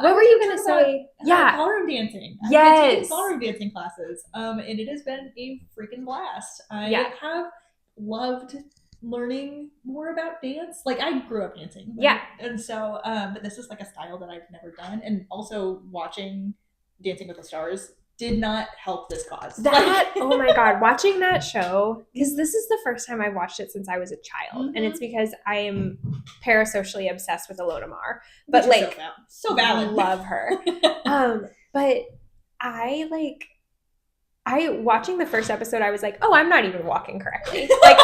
What were you going to say? Yeah. Ballroom dancing. I've been taking ballroom dancing classes. And it has been a freaking blast. I have loved learning more about dance. Like, I grew up dancing. Right? Yeah. And so, but this is like a style that I've never done. And also watching Dancing with the Stars did not help this cause. Oh my God, watching that show, because this is the first time I've watched it since I was a child. And it's because I am parasocially obsessed with Ilona Maher. But like, so valid. Love her. But I watching the first episode, I was like, oh, I'm not even walking correctly. Like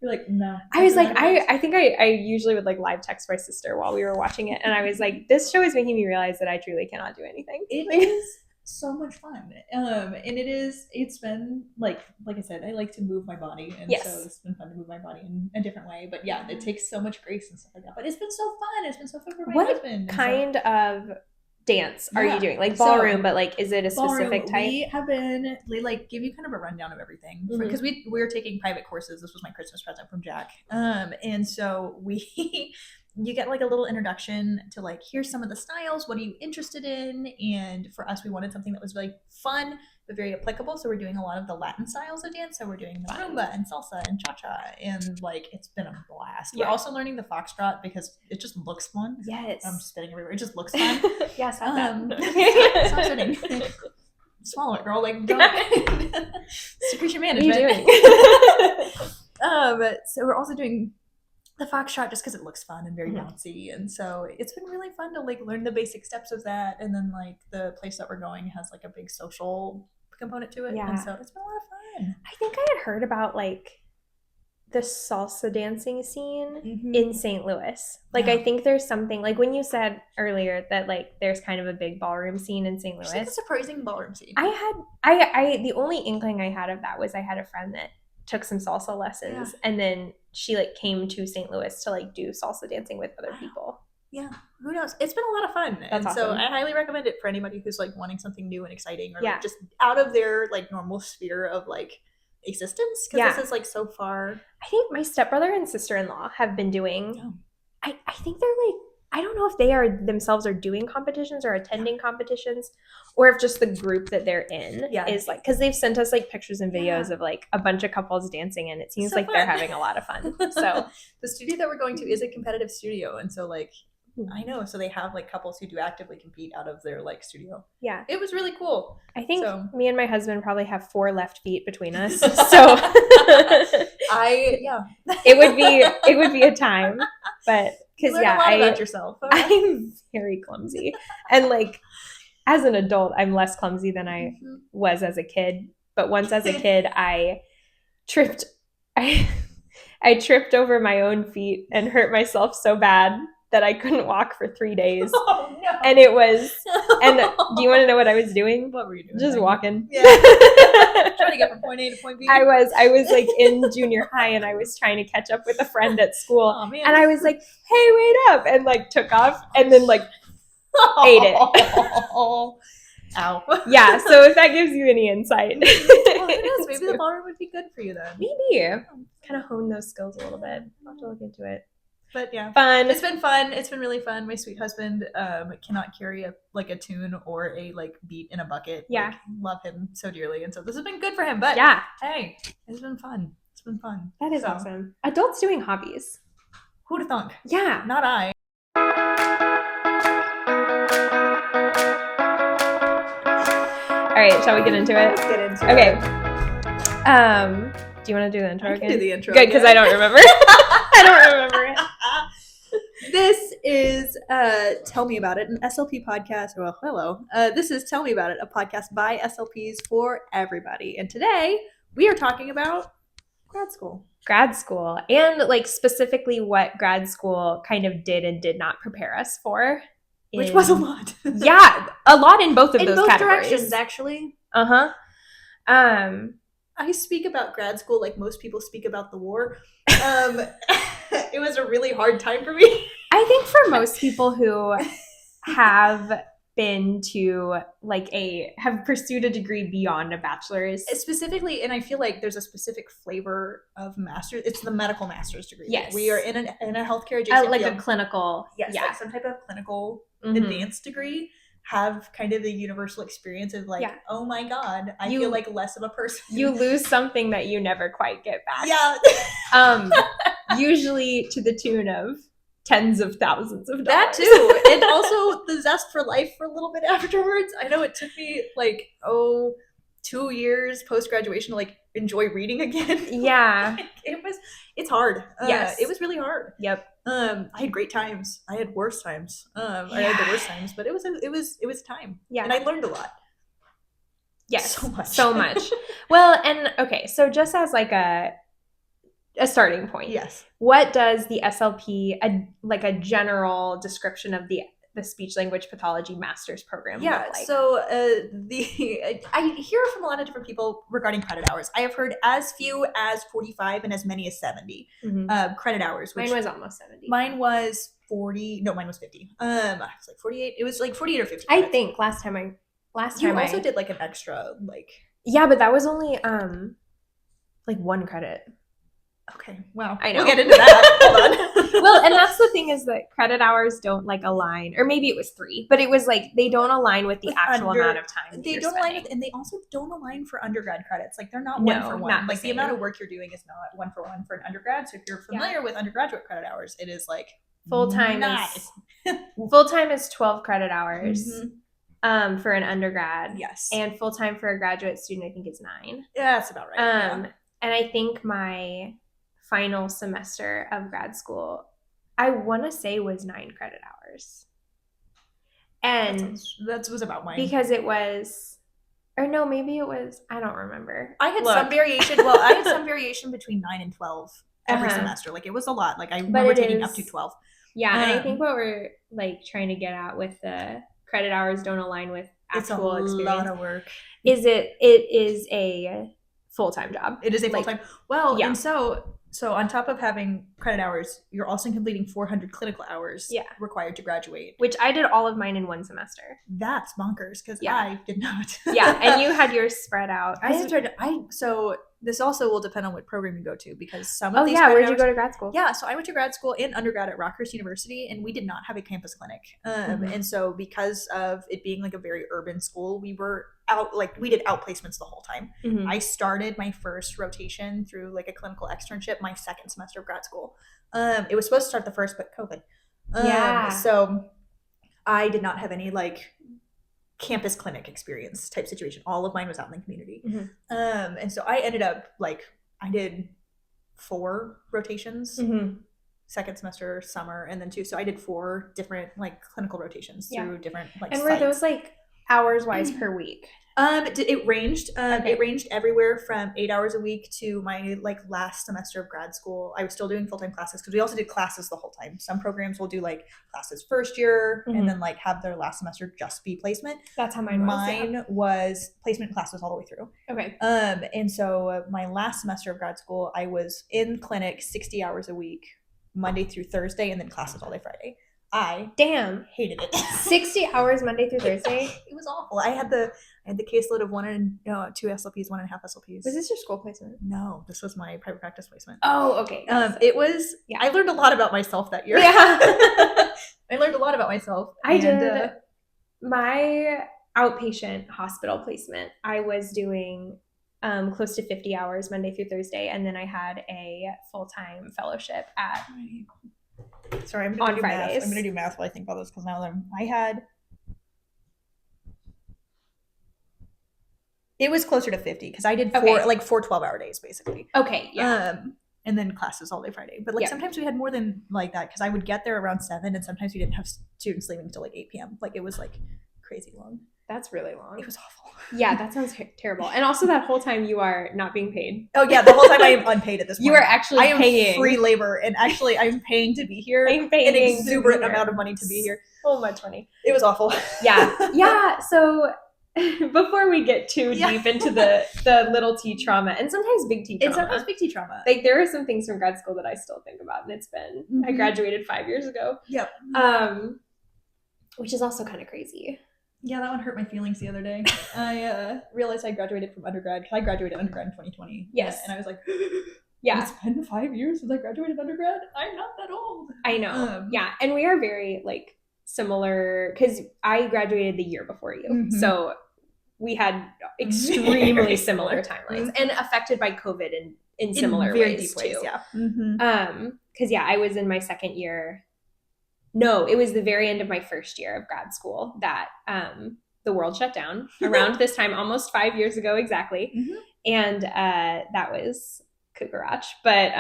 You're like, no. I was like, I think I usually would like live text my sister while we were watching it. And I was like, this show is making me realize that I truly cannot do anything. It is so much fun. And it's been like I said, I like to move my body. And so it's been fun to move my body in a different way. But yeah, it takes so much grace and stuff like that. But it's been so fun. It's been so fun for my husband. What kind of dance are you doing? Like ballroom, but like, is it a specific type? We have been, they like give you kind of a rundown of everything because we're taking private courses. This was my Christmas present from Jack. And so you get like a little introduction to like, here's some of the styles. What are you interested in? And for us, we wanted something that was really fun, but very applicable. So we're doing a lot of the Latin styles of dance. So we're doing the rumba and salsa and cha-cha. And like, it's been a blast. We're also learning the foxtrot because it just looks fun. Yes. I'm spitting everywhere. It just looks fun. Yes. Stop sitting. Swallow it, girl. Like, don't. Secretion management. What are you doing? So we're also doing the foxtrot just because it looks fun and very bouncy, and so it's been really fun to like learn the basic steps of that. And then like the place that we're going has like a big social component to it, and so it's been a lot of fun. I think I had heard about like the salsa dancing scene in St. Louis. Like I think there's something like when you said earlier that like there's kind of a big ballroom scene in St. Louis. It's like a surprising ballroom scene. I the only inkling I had of that was I had a friend that took some salsa lessons and then she like came to St. Louis to like do salsa dancing with other people. Yeah, who knows? It's been a lot of fun. That's awesome. So I highly recommend it for anybody who's like wanting something new and exciting or like just out of their like normal sphere of like existence, because this is like so far. I think my stepbrother and sister-in-law have been doing I think they're like, I don't know if they are themselves are doing competitions or attending competitions, or if just the group that they're in is like, because they've sent us like pictures and videos of like a bunch of couples dancing, and it seems so like they're having a lot of fun. So the studio that we're going to is a competitive studio, and so like I know, so they have like couples who do actively compete out of their like studio. Yeah, it was really cool. I think me and my husband probably have 4 left feet between us, so it would be a time, but because about yourself. I'm very clumsy, and like as an adult I'm less clumsy than I was as a kid. But once as a kid I tripped over my own feet and hurt myself so bad that I couldn't walk for 3 days. Oh, no. And it was, and do you want to know what I was doing? What were you doing? Just walking. Yeah. Trying to get from point A to point B. I was like in junior high, and I was trying to catch up with a friend at school. Oh, man. And I was like, hey, wait up. And like took off and then like ate it. Ow. Yeah. So if that gives you any insight. Well, who knows? Maybe the ballroom would be good for you then. Maybe. Kind of hone those skills a little bit. I'll have to look into it. But yeah, fun. It's been fun. It's been really fun. My sweet husband cannot carry a tune or a like beat in a bucket. Yeah, like, love him so dearly, and so this has been good for him. But hey, it's been fun. It's been fun. That is awesome. Adults doing hobbies. Who'd have thunk? Yeah, not I. All right, shall we get into it? Let's get into it. Okay. Do you want to do the intro again? Do the intro. Good, because I don't remember. I don't remember it. This is Tell Me About It, an SLP podcast. Well, hello. This is Tell Me About It, a podcast by SLPs for everybody. And today we are talking about grad school. Grad school, and like specifically what grad school kind of did and did not prepare us for. Which was a lot. Yeah, a lot in both of those both categories. Directions, actually. I speak about grad school like most people speak about the war. It was a really hard time for me. I think for most people who have been to have pursued a degree beyond a bachelor's? Specifically, and I feel like there's a specific flavor of master's. It's the medical master's degree. Yes. Like we are in a healthcare adjacent like field. a clinical. Yes, yeah. like some type of clinical advanced degree. Have kind of the universal experience of like, oh my God, I feel like less of a person. You lose something that you never quite get back. Yeah. Usually to the tune of tens of thousands of dollars. That too. And also the zest for life for a little bit afterwards. I know it took me 2 years post-graduation to like enjoy reading again. Yeah. It's hard. Yes. It was really hard. Yep. I had great times. I had worse times. I had the worst times, but it was time. Yeah. And I learned a lot. Yes. So much. Well, and okay, so just as like a starting point. Yes. What does the SLP, a general description of the speech language pathology master's program look like? So I hear from a lot of different people regarding credit hours. I have heard as few as 45 and as many as 70 credit hours. Mine was almost 70. Mine was 40. No, mine was 50. I was like 48. It was like 48 or 50. I think last time you also did like an extra like. Yeah, but that was only like 1 credit. Okay. Wow. I know. We'll get into that. Hold on. Well, and that's the thing is that credit hours don't like align, or maybe it was 3, but it was like they don't align with the actual amount of time. They don't align with, and they also don't align for undergrad credits. Like they're not one for one. Like the amount of work you're doing is not 1 for 1 for an undergrad. So if you're familiar with undergraduate credit hours, it is like full time is 12 credit hours. For an undergrad. Yes. And full time for a graduate student, I think is 9. Yeah, that's about right. And I think my final semester of grad school, I want to say was 9 credit hours. And that was about mine. Because it was, or no, maybe it was, I don't remember. I had some variation. Well, I had some variation between 9 and 12 every semester. Like it was a lot. Like I remember taking up to 12. Yeah. And I think what we're like trying to get at with the credit hours don't align with actual experience. It's a lot of work. It is a full-time job. It is a full-time. Well, yeah. And so on top of having credit hours, you're also completing 400 clinical hours required to graduate. Which I did all of mine in 1 semester. That's bonkers because I did not. Yeah, and you had yours spread out. So this also will depend on what program you go to because some of these where'd you go to grad school? Yeah, so I went to grad school and undergrad at Rockhurst University, and we did not have a campus clinic. And so because of it being like a very urban school, we were we did outplacements the whole time. I started my first rotation through like a clinical externship my 2nd semester of grad school. It was supposed to start the 1st, but COVID. So I did not have any like campus clinic experience type situation. All of mine was out in the community. And so I ended up I did 4 rotations, 2nd semester, summer, and then 2. So I did 4 different like clinical rotations through different and were those like hours wise per week? It ranged. It ranged everywhere from 8 hours a week to my like last semester of grad school. I was still doing full-time classes because we also did classes the whole time. Some programs will do like classes first year and then like have their last semester just be placement. That's how mine was. Mine was placement classes all the way through. Okay. And so my last semester of grad school, I was in clinic 60 hours a week, Monday through Thursday, and then classes all day Friday. I hated it. 60 hours Monday through Thursday. It was awful. I had the caseload of 2 SLPs, 1.5 SLPs. Was this your school placement? No, this was my private practice placement. Oh, okay. It was. Yeah. I learned a lot about myself that year. Yeah, I learned a lot about myself. I did. My outpatient hospital placement, I was doing close to 50 hours Monday through Thursday, and then I had a full-time fellowship at. Sorry, I'm on Fridays. I'm going to do math while I think about this because now I had. It was closer to 50 because I did 4 12-hour days basically. Okay, yeah. And then classes all day Friday. But sometimes we had more than like that because I would get there around 7 and sometimes we didn't have students leaving until like 8 p.m. Like it was like crazy long. That's really long. It was awful. Yeah, that sounds terrible. And also that whole time you are not being paid. Oh yeah, the whole time I am unpaid at this point. You are actually paying. Free labor, and actually I'm paying to be here. I'm paying an exuberant amount of money to be here. So much money. It was awful. Yeah. Yeah. So before we get too deep into the little T trauma and sometimes big T trauma. And sometimes big T trauma. Like there are some things from grad school that I still think about, and it's been I graduated 5 years ago. Yep. Which is also kind of crazy. Yeah, that one hurt my feelings the other day. I realized I graduated from undergrad. I graduated undergrad in 2020. Yes. And I was like, yeah, it's been 5 years since I graduated undergrad. I'm not that old. I know. Yeah, and we are very like similar because I graduated the year before you, so we had extremely similar timelines and affected by COVID in similar ways too. Yeah. Because I was in my second year. No, it was the very end of my first year of grad school that the world shut down around this time, almost 5 years ago exactly. And that was Cucaracha. But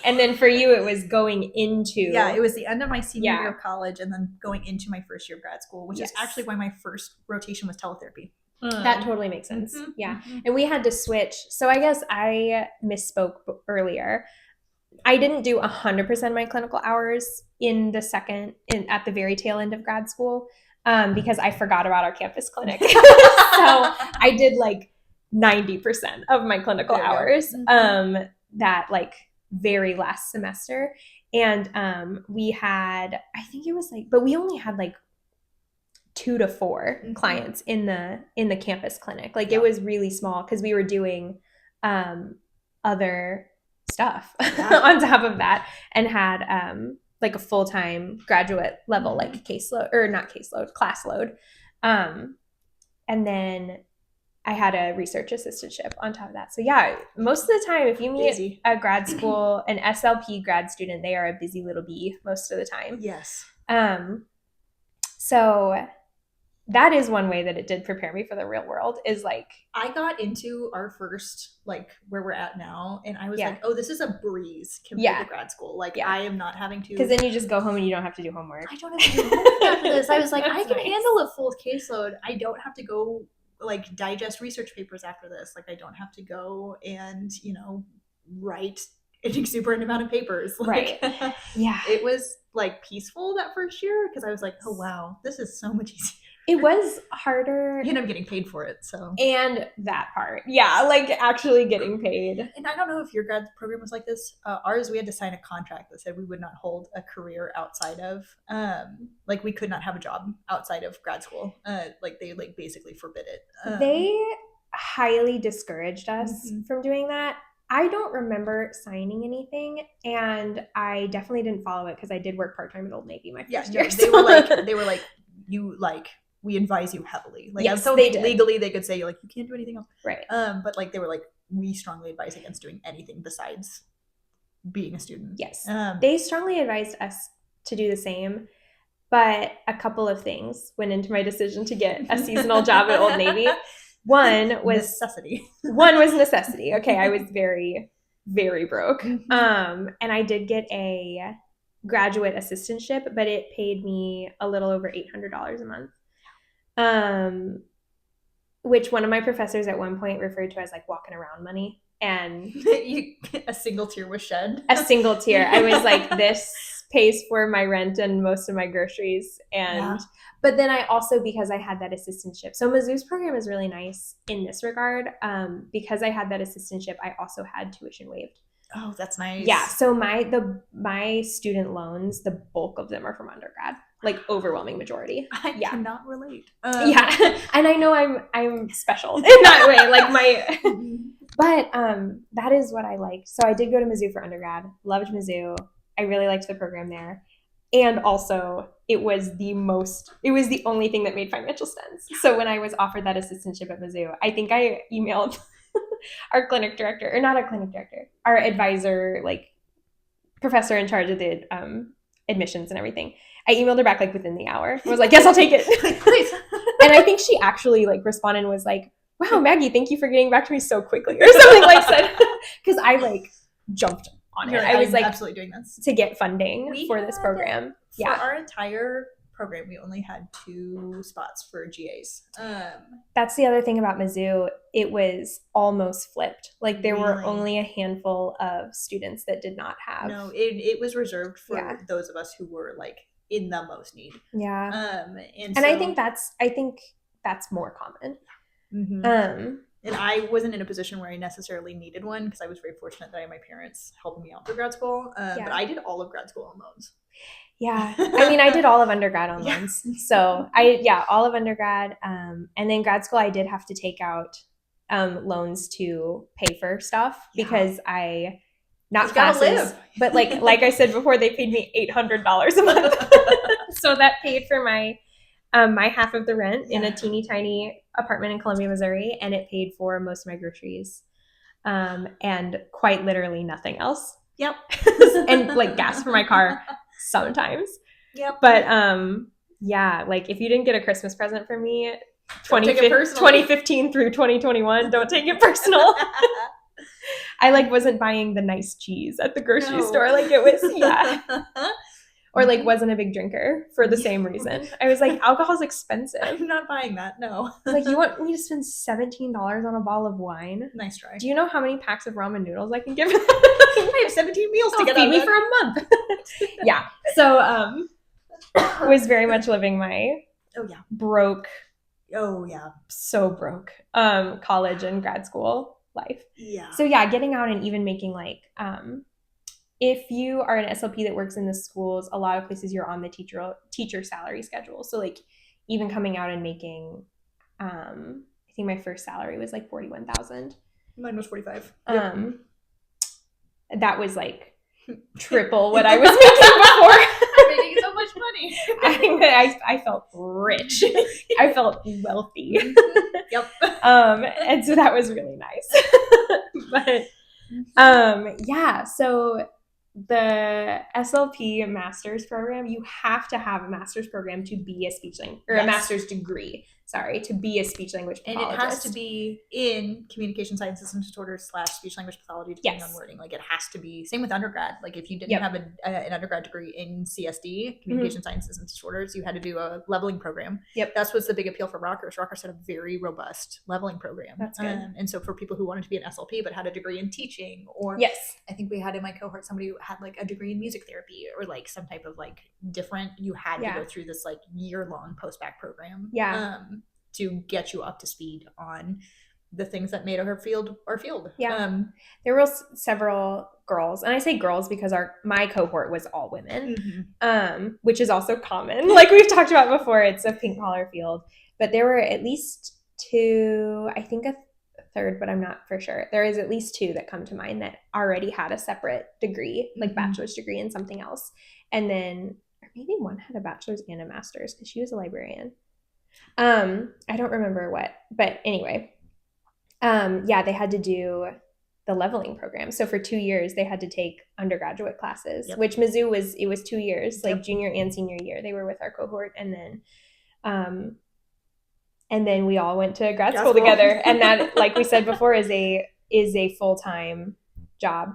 and then for you, it was going into it was the end of my senior year of college, and then going into my first year of grad school, which is actually why my first rotation was teletherapy. That totally makes sense. And we had to switch. So I guess I misspoke earlier. I didn't do 100% of my clinical hours in the at the very tail end of grad school because I forgot about our campus clinic. So I did like 90% of my clinical hours that like very last semester. And we had, I think it was like, but we only had like 2 to 4 clients in the campus clinic. Like it was really small because we were doing other stuff on top of that, and had like a full-time graduate level like caseload, or not caseload, class load. And then I had a research assistantship on top of that. So most of the time if you meet a grad school, an SLP grad student, they are a busy little bee most of the time. Yes. So that is one way that it did prepare me for the real world, is like I got into our first, like where we're at now, and I was like, oh, this is a breeze compared to grad school. Like I am not having to, because then you just go home and you don't have to do homework. I don't have to do homework after this. I was like, I can handle a full caseload. I don't have to go like digest research papers after this. Like I don't have to go and write an exuberant amount of papers. Like, it was like peaceful that first year because I was like, oh wow, this is so much easier. It was harder. You end up getting paid for it, so. And that part. Yeah, like actually getting paid. And I don't know if your grad program was like this. Ours, we had to sign a contract that said we would not hold a career outside of, like we could not have a job outside of grad school. Like they like basically forbid it. They highly discouraged us from doing that. I don't remember signing anything, and I definitely didn't follow it because I did work part-time at Old Navy my first year. They were like, you like, we advise you heavily. Like, yes, so legally they could say like you can't do anything else. Right. But like they were like, we strongly advise against doing anything besides being a student. Yes. They strongly advised us to do the same, but a couple of things went into my decision to get a seasonal job at Old Navy. One was necessity. Okay, I was very, very broke. And I did get a graduate assistantship, but it paid me a little over $800 a month. Which one of my professors at one point referred to as like walking around money. And a single tear was shed. A single tear. I was like, this pays for my rent and most of my groceries. And but then I also, because I had that assistantship, so Mizzou's program is really nice in this regard. Because I had that assistantship, I also had tuition waived. Oh, that's nice. Yeah. So my student loans, the bulk of them are from undergrad, like overwhelming majority. I cannot relate. And I know I'm special in that way. Like but that is what I like. So I did go to Mizzou for undergrad. Loved Mizzou. I really liked the program there. And also it was the only thing that made financial sense. So when I was offered that assistantship at Mizzou, I think I emailed our clinic director, or not our clinic director, our advisor, like professor in charge of the admissions and everything. I emailed her back like within the hour. I was like, yes, I'll take it. Please. And I think she actually like responded and was like, wow, Maggie, thank you for getting back to me so quickly, or something like that. Because I like jumped on it. I was like, absolutely doing this to get funding for this program. For our entire program, we only had 2 spots for GAs. That's the other thing about Mizzou. It was almost flipped. Like there were only a handful of students that did not have. No, it was reserved for those of us who were like in the most need. Yeah. And I think that's more common. And I wasn't in a position where I necessarily needed one because I was very fortunate that I had my parents helping me out through grad school. But I did all of grad school on loans. Yeah. I mean, I did all of undergrad on loans. So all of undergrad. And then grad school, I did have to take out loans to pay for stuff because not classes, but like I said before, they paid me $800 a month. So that paid for my half of the rent in a teeny tiny apartment in Columbia, Missouri. And it paid for most of my groceries. And quite literally nothing else. Yep. And like gas for my car sometimes. Yep. But like if you didn't get a Christmas present from me 2015 through 2021, don't take it personal. I like wasn't buying the nice cheese at the grocery store. Like it was, or like wasn't a big drinker for the same reason. I was like, alcohol's expensive. I'm not buying that. No. Like, you want me to spend $17 on a bottle of wine? Nice try. Do you know how many packs of ramen noodles I can give? I have 17 meals to get feed me for a month. Yeah. So was very much living my broke. Oh yeah. So broke. College and grad school life. Yeah. So yeah, getting out and even making like if you are an SLP that works in the schools, a lot of places you're on the teacher salary schedule. So like even coming out and making, I think my first salary was like $41,000. Mine was $45,000. That was like triple what I was making before. I'm making so much money. I felt rich. I felt wealthy. Yep. And so that was really nice. But yeah, so the SLP master's program, you have to have a master's program to be a speech language, or a master's degree, to be a speech language pathologist. And it has to be in communication sciences and disorders / speech language pathology, depending on wording. Like it has to be, same with undergrad. Like if you didn't have an undergrad degree in CSD, communication sciences and disorders, you had to do a leveling program. Yep. That's what's the big appeal for Rockers. Rockers had a very robust leveling program. That's good. And so for people who wanted to be an SLP but had a degree in teaching, or I think we had in my cohort somebody who had like a degree in music therapy or like some type of like different, you had to go through this like year-long post-bac program. To get you up to speed on the things that made our field our field. Yeah. There were several girls, and I say girls because my cohort was all women, which is also common. Like we've talked about before, it's a pink collar field, but there were at least two, I think a third, but I'm not for sure. There is at least two that come to mind that already had a separate degree, like bachelor's degree in something else. And then, or maybe one had a bachelor's and a master's because she was a librarian. I don't remember what, but anyway, they had to do the leveling program. So for 2 years they had to take undergraduate classes, which Mizzou was 2 years, like junior and senior year. They were with our cohort. And then we all went to grad school together. And that, like we said before, is a full-time job.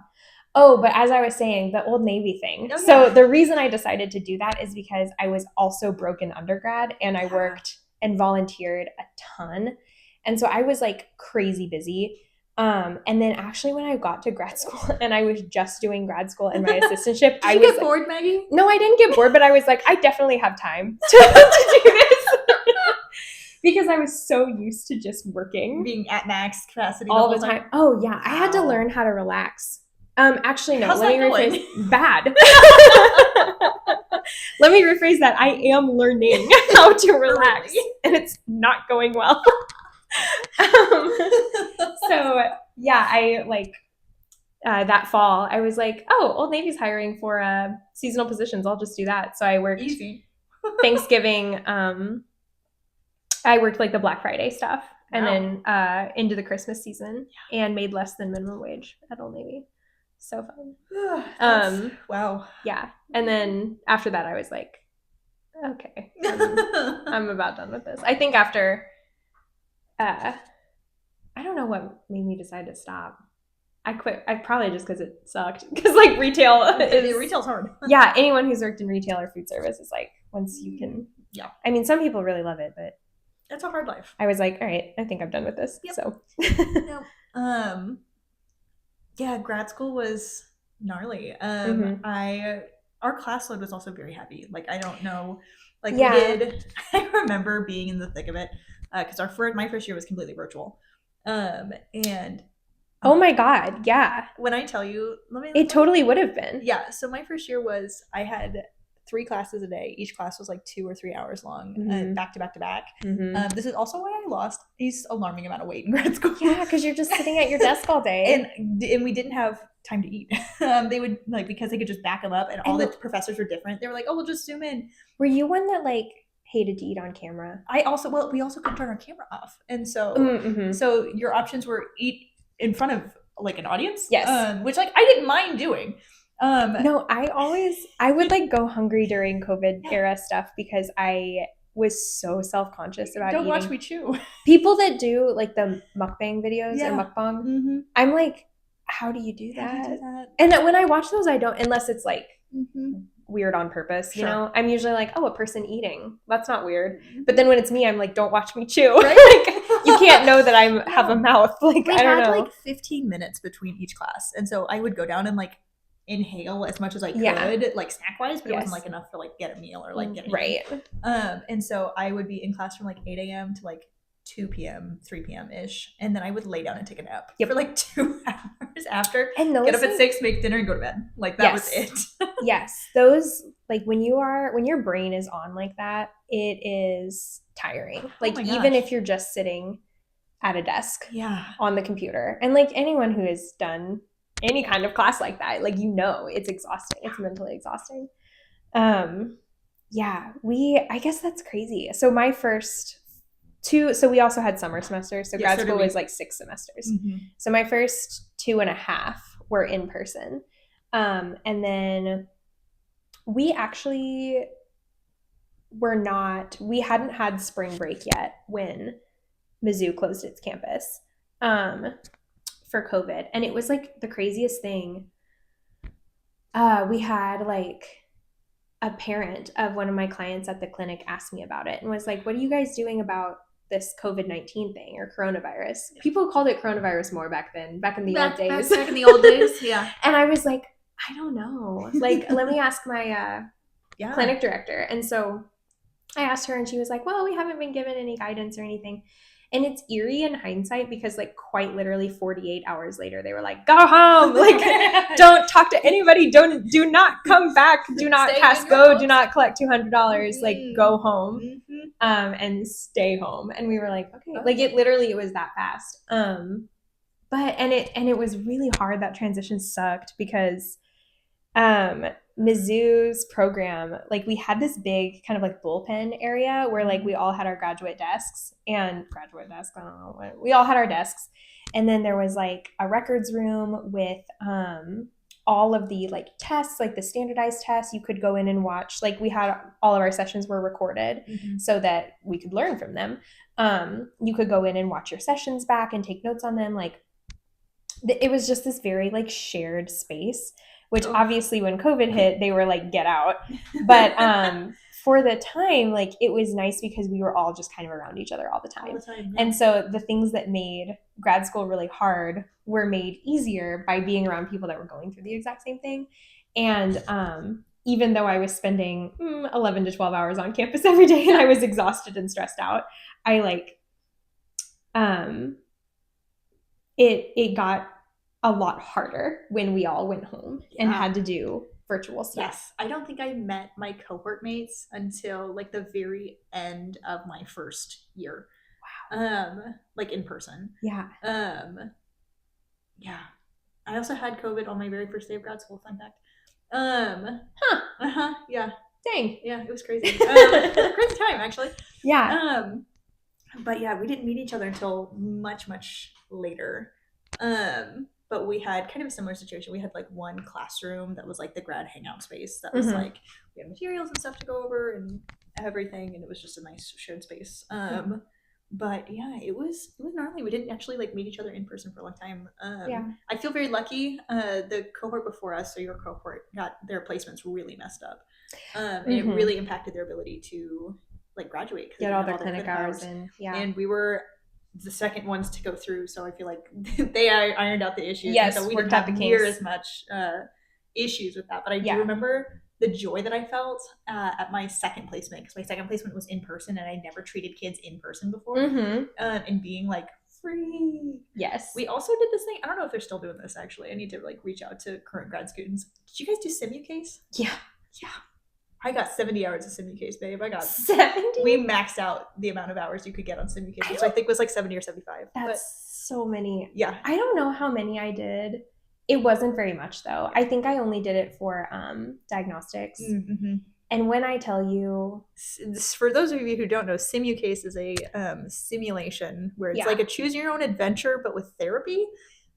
Oh, but as I was saying, the Old Navy thing. Oh, yeah. So the reason I decided to do that is because I was also broke in undergrad, and I worked and volunteered a ton. And so I was like crazy busy. And then actually when I got to grad school and I was just doing grad school and my assistantship, I was bored, Maggie? No, I didn't get bored, but I was like, I definitely have time to do this. Because I was so used to just working. Being at max capacity all the time. Oh yeah. I had to learn how to relax. Actually, no. Let me rephrase. Bad. Let me rephrase that. I am learning how to relax, and it's not going well. So yeah, I like that fall. I was like, oh, Old Navy's hiring for seasonal positions. I'll just do that. So I worked Thanksgiving. I worked like the Black Friday stuff, and then into the Christmas season, and made less than minimum wage at Old Navy. So fun. Wow. Yeah. And then after that, I was like, okay, I'm about done with this. I think after, I don't know what made me decide to stop. I quit. I probably just because it sucked. Because like retail's hard. Yeah. Anyone who's worked in retail or food service is like, once you can. Yeah. I mean, some people really love it, but it's a hard life. I was like, all right, I think I'm done with this. Yep. So. Yep. Yeah, grad school was gnarly. Our class load was also very heavy. Like, I don't know, like I remember being in the thick of it because my first year was completely virtual. And oh my God, yeah. When I tell you, it totally would have been. Yeah, so my first year I had 3 classes a day. Each class was like 2 or 3 hours long, back to back to back. This is also why I lost a alarming amount of weight in grad school. Yeah, because you're just sitting at your desk all day. And we didn't have time to eat. They would like, because they could just back them up, and all the professors were different. They were like, oh, we'll just zoom in. Were you one that like hated to eat on camera? We also couldn't turn our camera off. And so, so your options were eat in front of like an audience. Yes. Which like I didn't mind doing. No, I would like go hungry during COVID era stuff because I was so self-conscious about Don't eating. watch me chew. People that do like the mukbang videos or mukbang, I'm like, how do you do that? And when I watch those, I don't, unless it's like weird on purpose, you know? I'm usually like, oh, a person eating. That's not weird. But then when it's me, I'm like, don't watch me chew. Right? Like, you can't know that I have a mouth. Like, I don't know. Like 15 minutes between each class. And so I would go down and like inhale as much as I could, like snack wise, but it wasn't like enough to like get a meal or like get anything. And so I would be in class from like 8 a.m. to like 2 p.m., 3 p.m. ish. And then I would lay down and take a nap for like 2 hours after. And get up at 6, make dinner, and go to bed. Like that was it. Yes. Those, like when your brain is on like that, it is tiring. Like even if you're just sitting at a desk on the computer. And like anyone who has done any kind of class like that, like, you know, it's exhausting. It's mentally exhausting. I guess that's crazy. So my first so we also had summer semesters. So grad school was like 6 semesters. So my first 2.5 were in person. And then we actually we hadn't had spring break yet when Mizzou closed its campus for COVID. And it was like the craziest thing. We had like a parent of one of my clients at the clinic asked me about it and was like, what are you guys doing about this COVID-19 thing or coronavirus? People called it coronavirus more back then, back in the old days. Back in the old days, yeah. And I was like, I don't know. Like, let me ask my clinic director. And so I asked her and she was like, well, we haven't been given any guidance or anything. And it's eerie in hindsight because like quite literally 48 hours later, they were like, go home. Like, don't talk to anybody. Do not come back. Do not cast go. Do not collect $200. Like, go home and stay home. And we were like, okay. Like it was that fast. But it was really hard. That transition sucked because Mizzou's program, like we had this big kind of like bullpen area where like we all had our graduate desks, I don't know what, we all had our desks. And then there was like a records room with all of the like tests, like the standardized tests you could go in and watch. Like we had all of our sessions were recorded so that we could learn from them. You could go in and watch your sessions back and take notes on them. Like it was just this very like shared space, which obviously when COVID hit, they were like, get out. But for the time, like it was nice because we were all just kind of around each other all the time. And so the things that made grad school really hard were made easier by being around people that were going through the exact same thing. And even though I was spending 11 to 12 hours on campus every day and I was exhausted and stressed out, I like, it got a lot harder when we all went home and had to do virtual stuff. Yes. I don't think I met my cohort mates until like the very end of my first year. Wow. Like in person. Yeah. Yeah. I also had COVID on my very first day of grad school, fun fact. Yeah. Dang. Yeah, it was crazy. Crazy time actually. Yeah. But yeah, we didn't meet each other until much, much later. But we had kind of a similar situation. We had like one classroom that was like the grad hangout space that was like, we had materials and stuff to go over and everything. And it was just a nice shared space. But yeah, it was gnarly. We didn't actually like meet each other in person for a long time. I feel very lucky. The cohort before us, so your cohort, got their placements really messed up. And it really impacted their ability to like graduate. Get all their clinic hours in. Yeah. And we were the second ones to go through, so I feel like they ironed out the issues. Yes, so we didn't have near as much issues with that. But I do remember the joy that I felt at my second placement, because my second placement was in person and I never treated kids in person before. And being like free. Yes. We also did this thing. I don't know if they're still doing this actually. I need to like reach out to current grad students. Did you guys do SimuCase? Yeah. I got 70 hours of SimuCase, babe. I got 70. We maxed out the amount of hours you could get on SimuCase, which I think was like 70 or 75. That's so many. Yeah. I don't know how many I did. It wasn't very much though. I think I only did it for diagnostics. Mm-hmm. And when I tell you, for those of you who don't know, SimuCase is a simulation where it's like a choose your own adventure, but with therapy.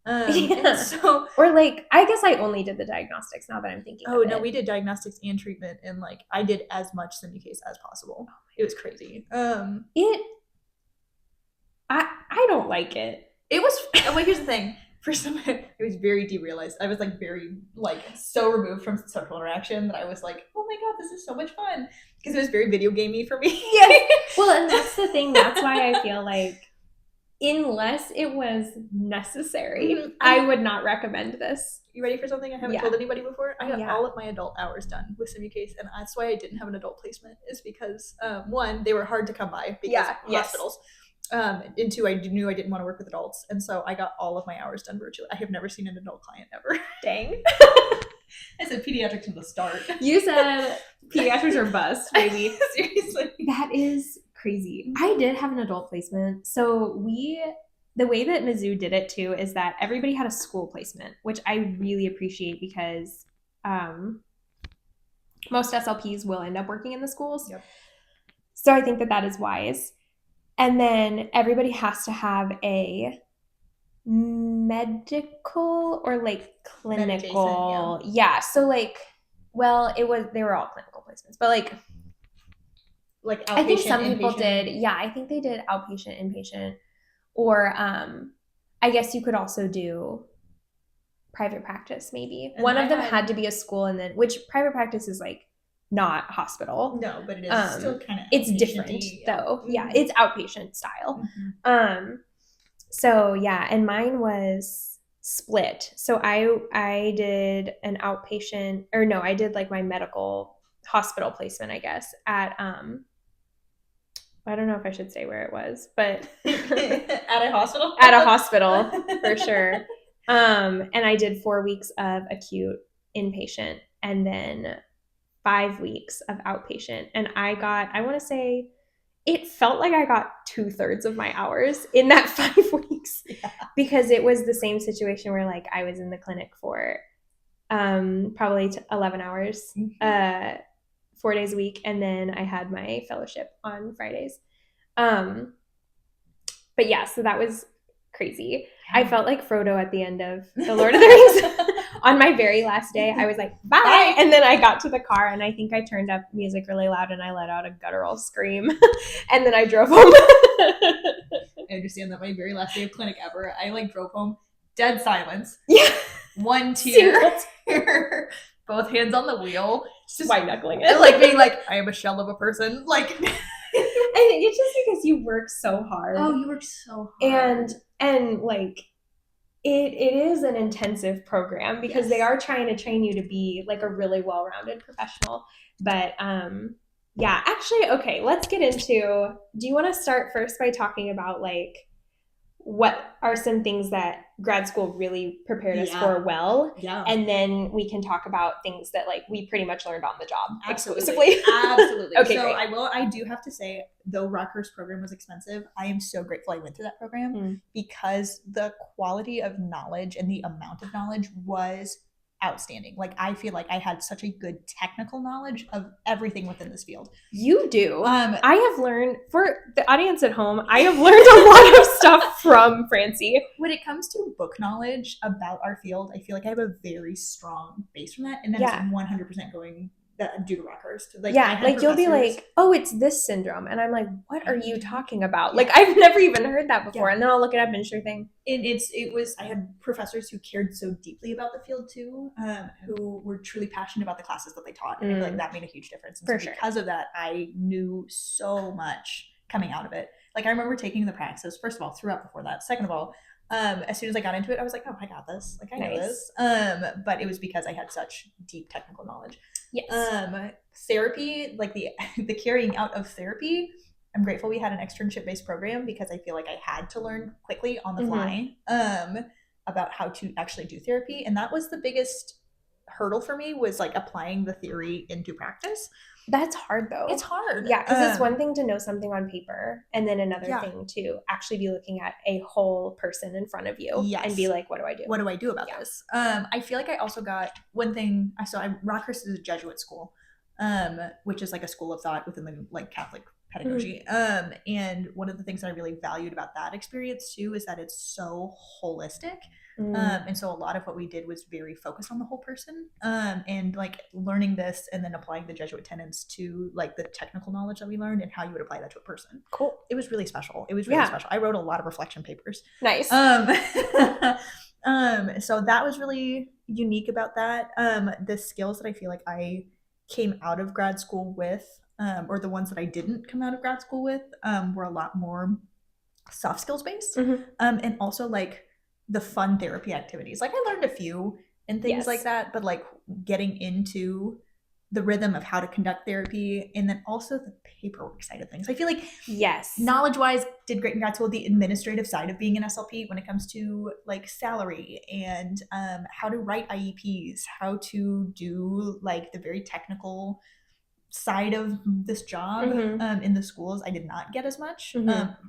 And so, or like, I guess I only did the diagnostics now that I'm thinking. Oh no, we did diagnostics and treatment, and like I did as much SimuCase as possible. It was crazy. I don't like it. It was like, here's the thing. For some, it was very derealized. I was like very like so removed from social interaction that I was like, oh my god, this is so much fun, because it was very video gamey for me. Yes. Well, and that's the thing. That's why I feel like, unless it was necessary, I would not recommend this. You ready for something I haven't told anybody before? I got all of my adult hours done with SimuCase, and that's why I didn't have an adult placement, is because one, they were hard to come by because of hospitals. And two, I knew I didn't want to work with adults, and so I got all of my hours done virtually. I have never seen an adult client ever. Dang. I said pediatrics from the start. You said pediatrics are bust, baby. Seriously. That is crazy. I did have an adult placement. So the way that Mizzou did it too is that everybody had a school placement, which I really appreciate, because most SLPs will end up working in the schools. Yep. So I think that is wise. And then everybody has to have a medical or like clinical. Yeah. So like, well, they were all clinical placements, but like outpatient, I think some people inpatient. did. Yeah. I think they did outpatient, inpatient, or I guess you could also do private practice. Maybe. And one of them had to be a school, and then, which private practice is like not hospital. No, but it is still kind of it's different though. Mm-hmm. Yeah, it's outpatient style. Mm-hmm. So yeah, and mine was split. So I did an outpatient, or no, I did like my medical hospital placement, I guess, at I don't know if I should say where it was, but at a hospital? At a hospital, for sure. And I did 4 weeks of acute inpatient, and then 5 weeks of outpatient. And I want to say, it felt like I got 2/3 of my hours in that 5 weeks, because it was the same situation where like I was in the clinic for probably 11 hours, 4 days a week. And then I had my fellowship on Fridays. But yeah, so that was crazy. I felt like Frodo at the end of The Lord of the Rings. On my very last day, I was like, bye. And then I got to the car, and I think I turned up music really loud, and I let out a guttural scream. And then I drove home. I understand that. My very last day of clinic ever, I like drove home, dead silence. Yeah. One tear. Both hands on the wheel. Just white knuckling it. Like being like, I am a shell of a person. Like, I think it's just because you work so hard. Oh, you work so hard. And like, it is an intensive program, because they are trying to train you to be like a really well-rounded professional. But yeah, actually, okay, let's get into, do you want to start first by talking about like what are some things that grad school really prepared us for well? Yeah. And then we can talk about things that like we pretty much learned on the job exclusively. Absolutely. Okay, so great. I do have to say, though Rutgers program was expensive, I am so grateful I went through that program, because the quality of knowledge and the amount of knowledge was outstanding. Like, I feel like I had such a good technical knowledge of everything within this field. You do. I have learned, for the audience at home, I have learned a lot of stuff from Francie. When it comes to book knowledge about our field, I feel like I have a very strong base from that, and that's 100% going due to Rutgers. Like, like you'll be like, oh, it's this syndrome, and I'm like, what are you talking about? Like, I've never even heard that before, and then I'll look it up and sure thing. And I had professors who cared so deeply about the field too, who were truly passionate about the classes that they taught, and I feel like that made a huge difference. And so because of that, I knew so much coming out of it. Like, I remember taking the praxis, first of all, throughout before that. Second of all, as soon as I got into it, I was like, oh, I got this. Like, I know this. But it was because I had such deep technical knowledge. Yes. Therapy, like the carrying out of therapy, I'm grateful we had an externship-based program, because I feel like I had to learn quickly on the fly about how to actually do therapy. And that was the biggest hurdle for me was like applying the theory into practice. That's hard though. It's hard. Yeah, because it's one thing to know something on paper, and then another thing to actually be looking at a whole person in front of you and be like, what do I do? What do I do about this? I feel like I also got one thing. Rockhurst is a Jesuit school, which is like a school of thought within the like Catholic pedagogy. And one of the things that I really valued about that experience too is that it's so holistic. And so a lot of what we did was very focused on the whole person, and like learning this and then applying the Jesuit tenets to like the technical knowledge that we learned and how you would apply that to a person. Cool. It was really special. It was really special. I wrote a lot of reflection papers. Nice. So that was really unique about that. The skills that I feel like I came out of grad school with, or the ones that I didn't come out of grad school with, were a lot more soft skills based, and also like the fun therapy activities. Like I learned a few and things like that, but like getting into the rhythm of how to conduct therapy, and then also the paperwork side of things. I feel like knowledge wise did great in grad school. The administrative side of being an SLP when it comes to like salary and how to write IEPs, how to do like the very technical side of this job in the schools, I did not get as much.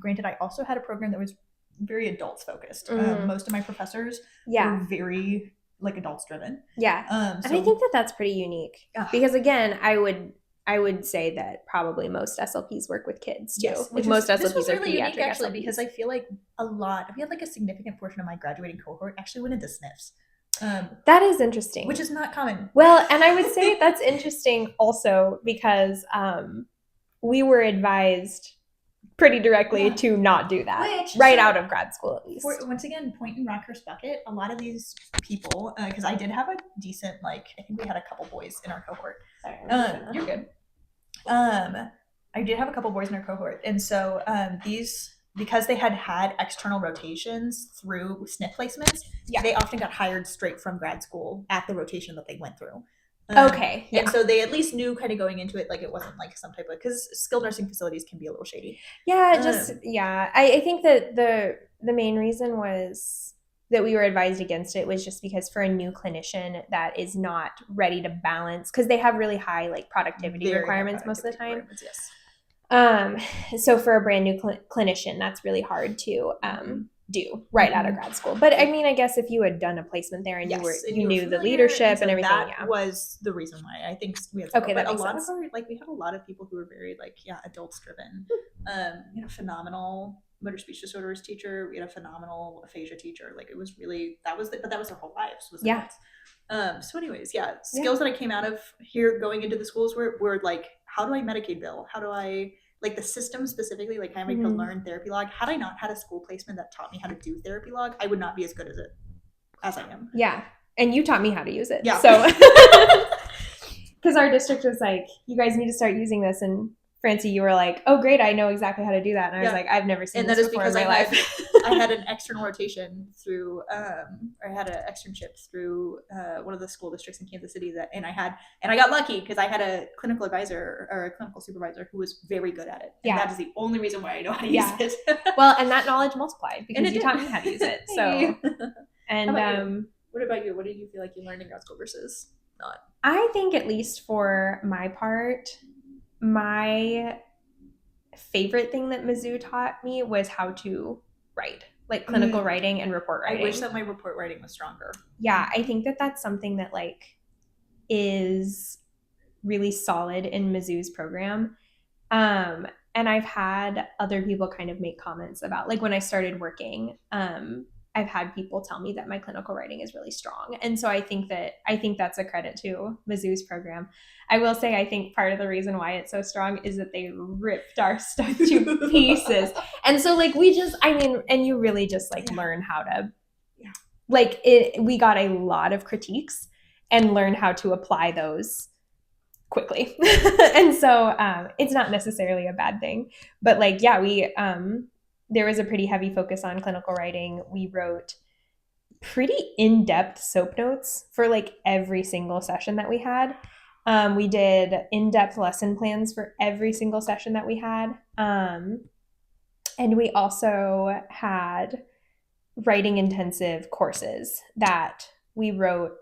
Granted, I also had a program that was very adults focused. Most of my professors were very like adults driven. And I think that that's pretty unique because again, I would say that probably most SLPs work with kids too. Like most SLPs are really unique actually SLPs. Because I feel like we had like a significant portion of my graduating cohort actually went into SNFs. That is interesting, which is not common. Well, and I would say that's interesting also because we were advised pretty directly to not do that out of grad school, at least. Once again, point in Rockhurst bucket, a lot of these people, because I did have a decent, like, I think we had a couple boys in our cohort. You're good. I did have a couple boys in our cohort. And so because they had external rotations through SNF placements, they often got hired straight from grad school at the rotation that they went through. And so they at least knew kind of going into it, like it wasn't like some type of, because skilled nursing facilities can be a little shady. I think that the main reason was that we were advised against it was just because for a new clinician that is not ready to balance, because they have really high like productivity requirements most of the time. So for a brand new clinician, that's really hard to do right out of grad school. But I mean, I guess if you had done a placement there and you knew the leadership and everything, that was the reason why I think we had but a lot sense. Of our, like we had a lot of people who were very like adults driven. We had a phenomenal motor speech disorders teacher. We had a phenomenal aphasia teacher. Like it was really that was their whole lives was so anyways, skills that I came out of here going into the schools were like, how do I Medicaid bill? How do I like the system specifically, like how am I to learn therapy log? Had I not had a school placement that taught me how to do therapy log, I would not be as good as I am. And you taught me how to use it. So because our district was like, you guys need to start using this, and Francie, you were like, oh great, I know exactly how to do that. And I was like, I've never seen this before in my life. I had an external rotation through or I had an externship through one of the school districts in Kansas City and I got lucky because I had a clinical advisor or a clinical supervisor who was very good at it. And that is the only reason why I know how to use it. Well, and that knowledge multiplied because you taught me how to use it. So and what about you? What did you feel like you learned in grad school versus not? I think at least for my part, my favorite thing that Mizzou taught me was how to write, like clinical writing and report writing. I wish that my report writing was stronger. I think that that's something that like is really solid in Mizzou's program. And I've had other people kind of make comments about, like when I started working, I've had people tell me that my clinical writing is really strong. And so I think that's a credit to Mizzou's program. I will say, I think part of the reason why it's so strong is that they ripped our stuff to pieces. And so like and you really just like learn how to, like we got a lot of critiques and learned how to apply those quickly. And so it's not necessarily a bad thing, but like, there was a pretty heavy focus on clinical writing. We wrote pretty in-depth SOAP notes for like every single session that we had. We did in-depth lesson plans for every single session that we had. And we also had writing intensive courses that we wrote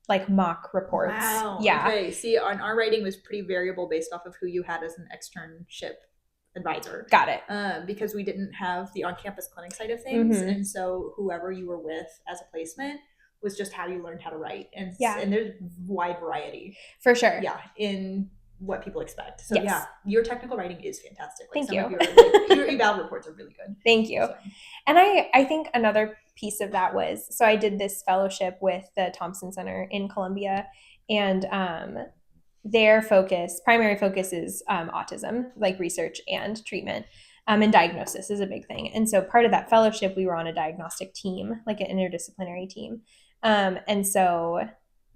like mock reports. Wow. Yeah. Okay. See, our writing was pretty variable based off of who you had as an externship advisor. Got it. Because we didn't have the on-campus clinic side of things, and so whoever you were with as a placement was just how you learned how to write, and there's wide variety for sure. Yeah, in what people expect. So yes. yeah, your technical writing is fantastic. Thank you. Your eval reports are really good. Thank you. So. And I think another piece of that was, so I did this fellowship with the Thompson Center in Columbia, and their primary focus is autism, like research and treatment. And diagnosis is a big thing. And so part of that fellowship, we were on a diagnostic team, like an interdisciplinary team. And so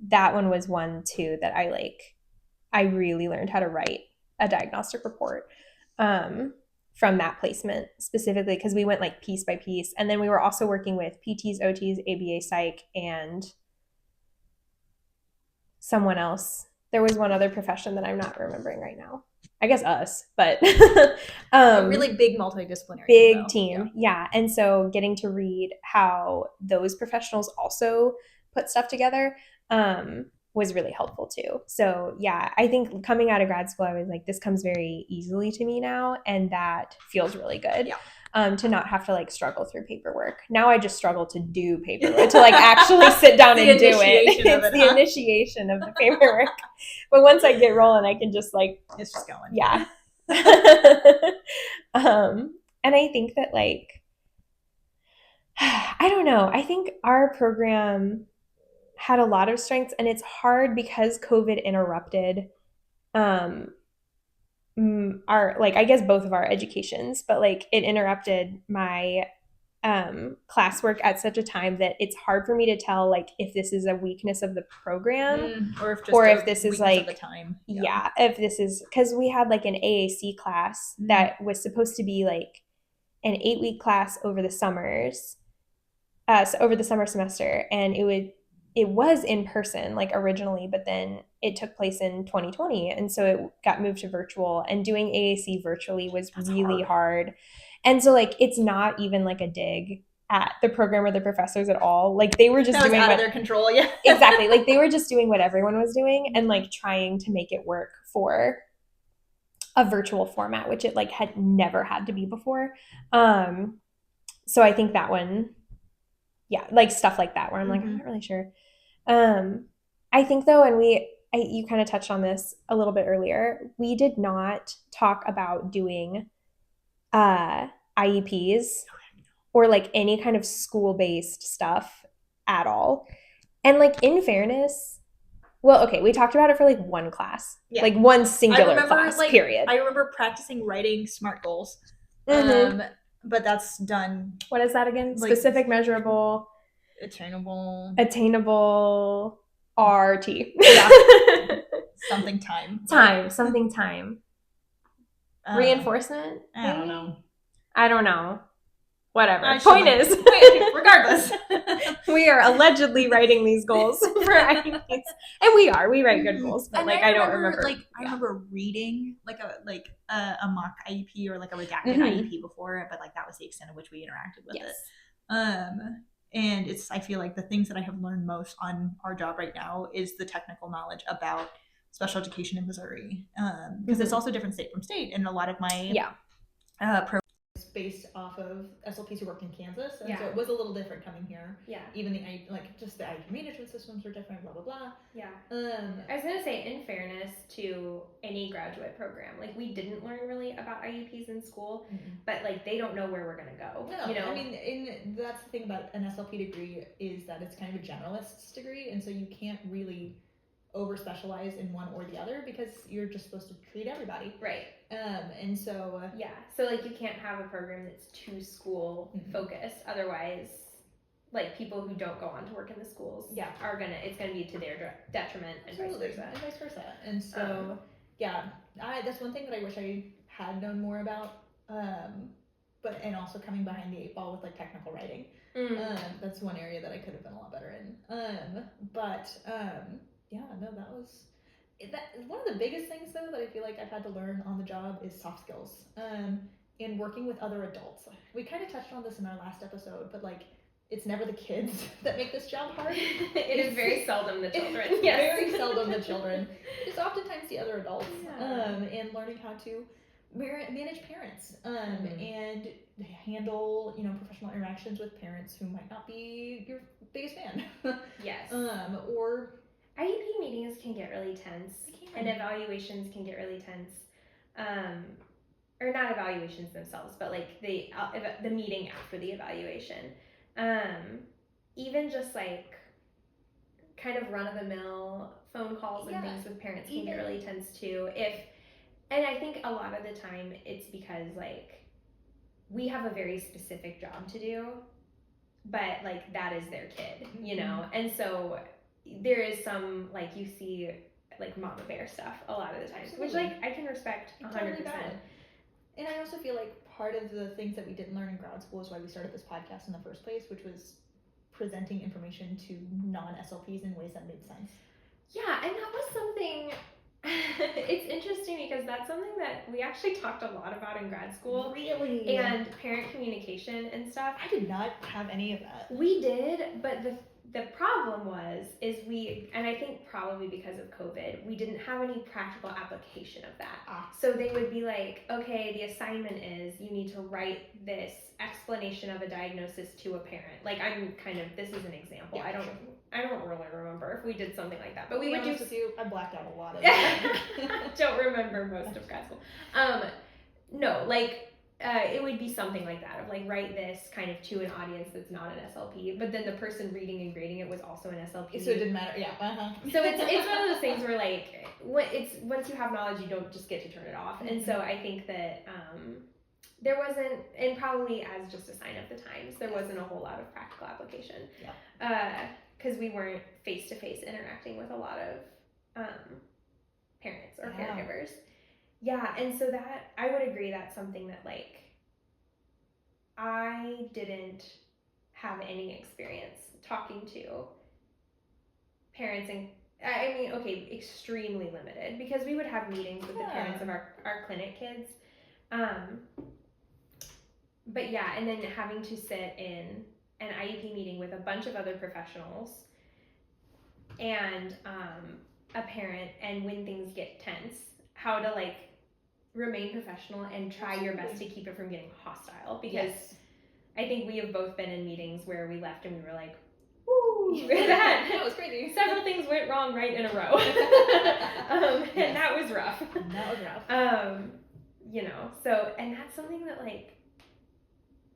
that one was one too that I really learned how to write a diagnostic report from that placement specifically, because we went like piece by piece. And then we were also working with PTs, OTs, ABA psych, and someone else. There was one other profession that I'm not remembering right now. I guess us, but a really big multidisciplinary team. Yeah. And so getting to read how those professionals also put stuff together was really helpful too. So yeah, I think coming out of grad school, I was like, this comes very easily to me now, and that feels really good. Yeah. To not have to like struggle through paperwork. Now I just struggle to do paperwork, to like actually sit down and do it. It's the initiation of the paperwork. But once I get rolling, I can just like, it's just going. Yeah. And I think that like, I don't know. I think our program had a lot of strengths, and it's hard because COVID interrupted our, like, I guess both of our educations, but like it interrupted my classwork at such a time that it's hard for me to tell like if this is a weakness of the program or if this is like the time. Yeah, if this is because we had like an AAC class that was supposed to be like an 8-week class over the summers, so over the summer semester, and it was in person like originally, but then it took place in 2020, and so it got moved to virtual, and doing AAC virtually was really hard. And so like it's not even like a dig at the program or the professors at all. Like they were just doing out of their control. Yeah. Exactly. Like they were just doing what everyone was doing and like trying to make it work for a virtual format, which it like had never had to be before. So I think that one, yeah, like stuff like that where I'm like, I'm not really sure. I think though, and you kind of touched on this a little bit earlier, we did not talk about doing IEPs or like any kind of school-based stuff at all. And like in fairness, well, okay, we talked about it for like one class, like one singular class, like, period. I remember practicing writing SMART goals, but that's done. What is that again? Like, specific, measurable, attainable, RT. Yeah. Something time. Reinforcement? I don't know. Whatever. Point is, regardless, we are allegedly writing these goals for IEPs, and we write good goals. But like, I don't remember. Like, I remember reading like a mock IEP or like a redacted IEP before, but like that was the extent of which we interacted with it. And I feel like the things that I have learned most on our job right now is the technical knowledge about special education in Missouri, because it's also different state from state, and a lot of my programs based off of SLPs who worked in Kansas, and so it was a little different coming here. Even just the IP management systems are different, blah blah blah. I was gonna say, in fairness to any graduate program, like we didn't learn really about IEPs in school, but like they don't know where we're gonna go. No, you know, I mean, that's the thing about an SLP degree is that it's kind of a generalist's degree, and so you can't really over specialize in one or the other because you're just supposed to treat everybody, right? And so so like you can't have a program that's too school focused, otherwise like people who don't go on to work in the schools it's gonna be to their detriment, and vice versa. And so that's one thing that I wish I had known more about, but and also coming behind the 8 ball with like technical writing, that's one area that I could have been a lot better in, that was one of the biggest things though that I feel like I've had to learn on the job is soft skills, and working with other adults. We kind of touched on this in our last episode, but like it's never the kids that make this job hard. It is very seldom the children. It's yes. very seldom the children. It's oftentimes the other adults. And learning how to manage parents and handle, professional interactions with parents who might not be your biggest fan. Yes. Or IEP meetings can get really tense, and evaluations can get really tense. Or not evaluations themselves, but like the meeting after the evaluation. Even just like kind of run-of-the-mill phone calls and things with parents can get really tense too. And I think a lot of the time it's because like we have a very specific job to do, but like that is their kid, and so there is some like you see like mama bear stuff a lot of the time, which like I can respect 100%. And I also feel like part of the things that we didn't learn in grad school is why we started this podcast in the first place, which was presenting information to non-SLPs in ways that made sense. Yeah, and that was something, it's interesting because that's something that we actually talked a lot about in grad school. Really? And parent communication and stuff. I did not have any of that. We did, but the problem is and I think probably because of COVID, we didn't have any practical application of that. So they would be like, okay, the assignment is you need to write this explanation of a diagnosis to a parent. Like this is an example. Yeah, I don't really remember if we did something like that, but we would do. I blacked out a lot of it. Don't remember most of grad school. No, like. It would be something like that of like write this kind of to an audience that's not an SLP, but then the person reading and grading it was also an SLP. So it didn't matter. Yeah. So it's one of those things where like once you have knowledge, you don't just get to turn it off. And so I think that there wasn't, and probably as just a sign of the times, there wasn't a whole lot of practical application. Yeah. Because we weren't face to face interacting with a lot of parents or caregivers. Yeah, and so that, I would agree that's something that, like, I didn't have any experience talking to parents, and, I mean, okay, extremely limited, because we would have meetings with the parents of our clinic kids, but yeah, and then having to sit in an IEP meeting with a bunch of other professionals, and a parent, and when things get tense, how to, like, remain professional and try your best to keep it from getting hostile, because I think we have both been in meetings where we left and we were like, "Ooh, that was crazy. Several things went wrong right in a row." And that was rough. So, and that's something that, like,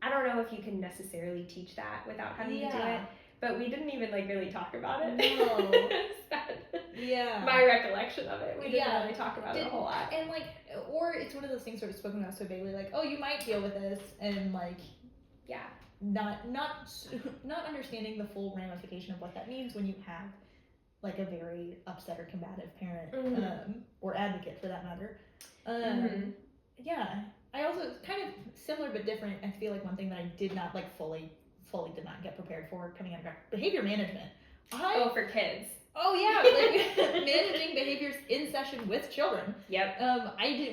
I don't know if you can necessarily teach that without having to do it, but we didn't even like really talk about it. No. My recollection of it. We didn't really talk about it a whole lot. And like, or it's one of those things sort of spoken about so vaguely, like, oh, you might deal with this, and like, not understanding the full ramification of what that means when you have like a very upset or combative parent, or advocate for that matter. Yeah. I also kind of similar but different. I feel like one thing that I did not like fully did not get prepared for coming out of behavior management. For kids. Oh yeah, like managing behaviors in session with children. Yep.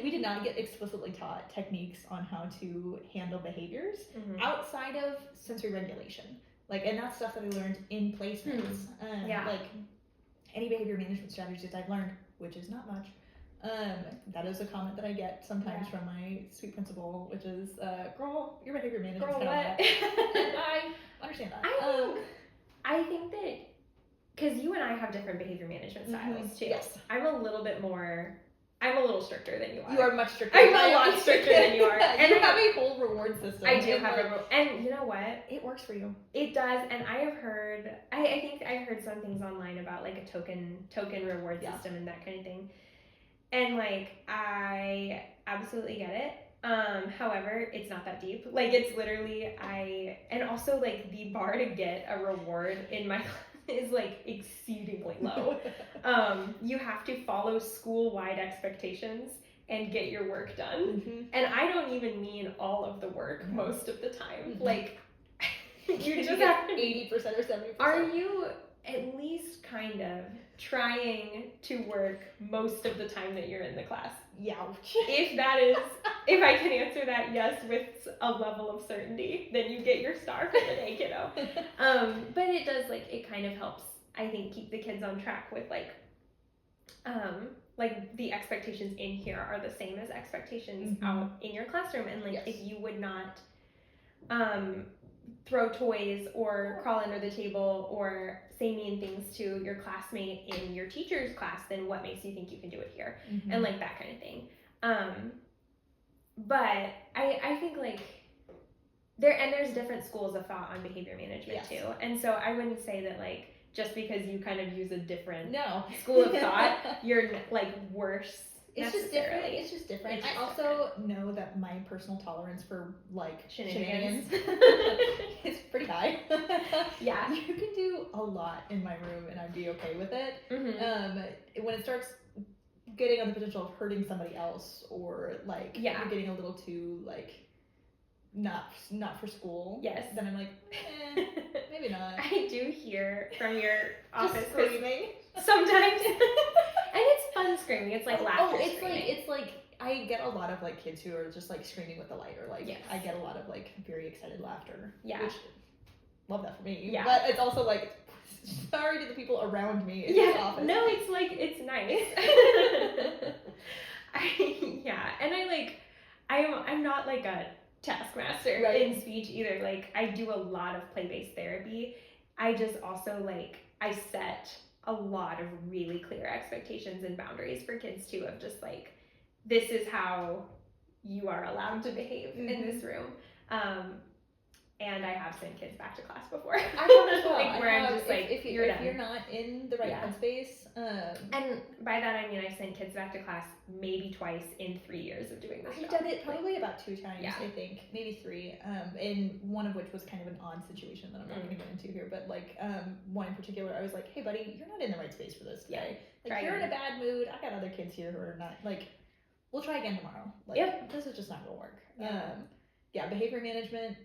We did not get explicitly taught techniques on how to handle behaviors outside of sensory regulation. Like, and that's stuff that I learned in placements. Like any behavior management strategies I've learned, which is not much. That is a comment that I get sometimes from my sweet principal, which is, girl, your behavior management's kind of wet. And I understand that. I think that, because you and I have different behavior management styles too. Yes. I'm a little stricter than you are. You are much stricter. I'm a lot stricter than you are. And you have a whole reward system. I do have a and you know what? It works for you. It does, and I have heard, I think I've heard some things online about like a token reward system and that kind of thing. And like, I absolutely get it. However, it's not that deep. Like, it's literally, and also like the bar to get a reward in my class is like exceedingly low. You have to follow school-wide expectations and get your work done. And I don't even mean all of the work most of the time. Like, you just have 80% or 70%. Are you at least kind of trying to work most of the time that you're in the class? If I can answer that yes with a level of certainty, then you get your star for the day, kiddo. But it does, like, it kind of helps, I think, keep the kids on track with, like the expectations in here are the same as expectations out in your classroom. And, like, if you would not throw toys or crawl under the table or say mean things to your classmate in your teacher's class, then what makes you think you can do it here? And, like, that kind of thing. But I think, like, there's different schools of thought on behavior management too. And so I wouldn't say that, like, just because you kind of use a different school of thought, you're, like, worse. It's just different. I also know that my personal tolerance for, like, shenanigans is pretty high. Yeah. You can do a lot in my room and I'd be okay with it. When it starts getting on the potential of hurting somebody else, or, like, you're getting a little too, like, not for school. Yes. Then I'm like, maybe not. I do hear from your office screaming sometimes, and it's fun screaming. It's like laughter. It's like I get a lot of, like, kids who are just, like, screaming with delight, or, like, I get a lot of, like, very excited laughter. Yeah. Which, love that for me. Yeah. But it's also like, sorry to the people around me in this office. No, it's like, it's nice. I'm not, like, a taskmaster in speech either. Like, I do a lot of play-based therapy. I just also, like, I set a lot of really clear expectations and boundaries for kids too, of just, like, this is how you are allowed to behave in this room. And I have sent kids back to class before. I have as well. Like, where I'm just like, if you're not in the right headspace. And by that I mean I sent kids back to class maybe twice in 3 years of doing this I've job. done it probably about 2 times, I think, maybe 3. And one of which was kind of an odd situation that I'm not going to go into here. But, like, one in particular, I was like, hey buddy, you're not in the right space for this today. Like, you're in a bad mood. I got other kids here who are not, like, we'll try again tomorrow. Like, this is just not gonna work. Behavior management,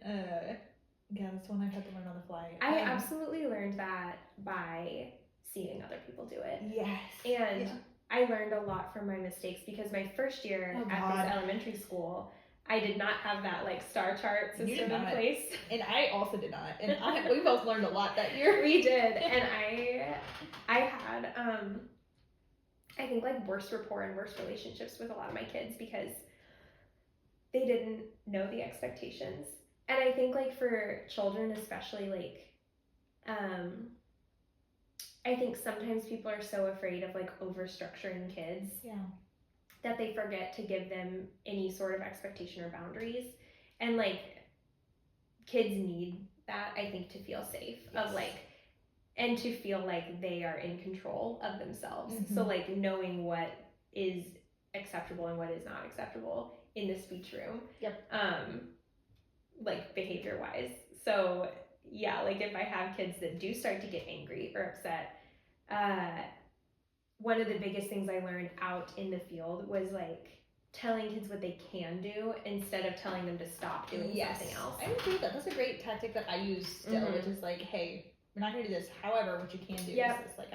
that's one I've had to learn on the fly. I absolutely learned that by seeing other people do it. Yes. And I learned a lot from my mistakes, because my first year at this elementary school, I did not have that, like, star chart system in place. And I also did not. And we both learned a lot that year. We did. And I had, I think, like, worse rapport and worse relationships with a lot of my kids because they didn't know the expectations. And I think, like, for children especially, like, I think sometimes people are so afraid of, like, over-structuring kids that they forget to give them any sort of expectation or boundaries. And, like, kids need that, I think, to feel safe, of, like, and to feel like they are in control of themselves. So, like, knowing what is acceptable and what is not acceptable in the speech room. Like, behavior wise. So like, if I have kids that do start to get angry or upset, one of the biggest things I learned out in the field was, like, telling kids what they can do instead of telling them to stop doing something else. I agree with that. That's a great tactic that I use still, which is like, hey, we're not gonna do this. However, what you can do is this. Like,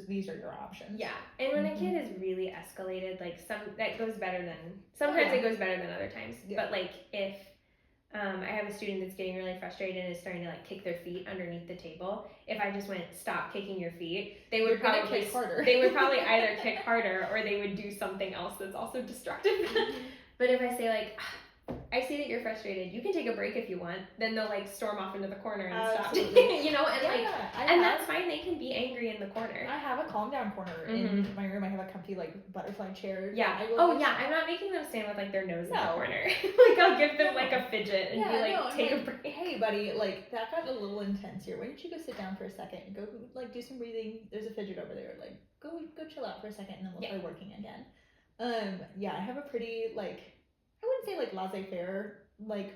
these are your options. Yeah. And when a kid is really escalated, like, that goes better than, sometimes it goes better than other times. But, like, if I have a student that's getting really frustrated and is starting to, like, kick their feet underneath the table, if I just went, stop kicking your feet, they would probably kick harder. They would probably either kick harder or they would do something else that's also destructive. But if I say, like, I see that you're frustrated, you can take a break if you want, then they'll, like, storm off into the corner and stop. You know, and that's fine. They can be angry in the corner. I have a calm down corner in my room. I have a comfy, like, butterfly chair. I'm not making them stand with, like, their nose in the corner. Like, I'll give them, like, a fidget and be like, take a break. Hey buddy, like, that got a little intense here. Why don't you go sit down for a second and go, like, do some breathing? There's a fidget over there. Like, go chill out for a second and then we'll try working again. I have a pretty, like, I wouldn't say, like, laissez-faire, like,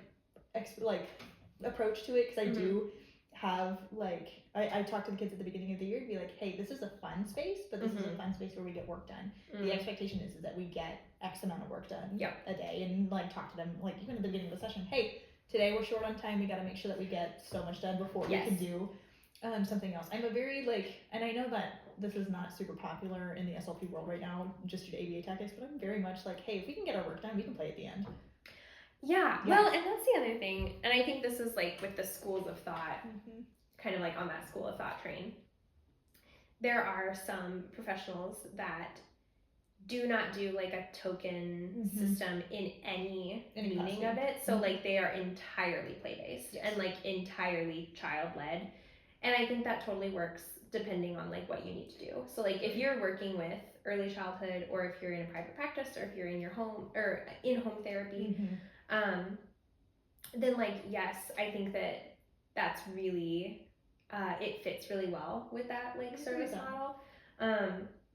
approach to it, because I do have, like, I talk to the kids at the beginning of the year and be like, hey, this is a fun space, but this is a fun space where we get work done. The expectation is that we get X amount of work done a day, and, like, talk to them, like, even at the beginning of the session, hey, today we're short on time, we got to make sure that we get so much done before we can do something else. I'm a very, like, and I know that this is not super popular in the SLP world right now, just due to ABA tactics, but I'm very much like, hey, if we can get our work done, we can play at the end. Yeah. Well, and that's the other thing, and I think this is like with the schools of thought, kind of like on that school of thought train. There are some professionals that do not do like a token system in any meaning of it. So like they are entirely play-based and like entirely child-led. And I think that totally works depending on like what you need to do. So like if you're working with early childhood, or if you're in a private practice, or if you're in your home or in home therapy, then like, yes, I think that that's really, it fits really well with that like service model.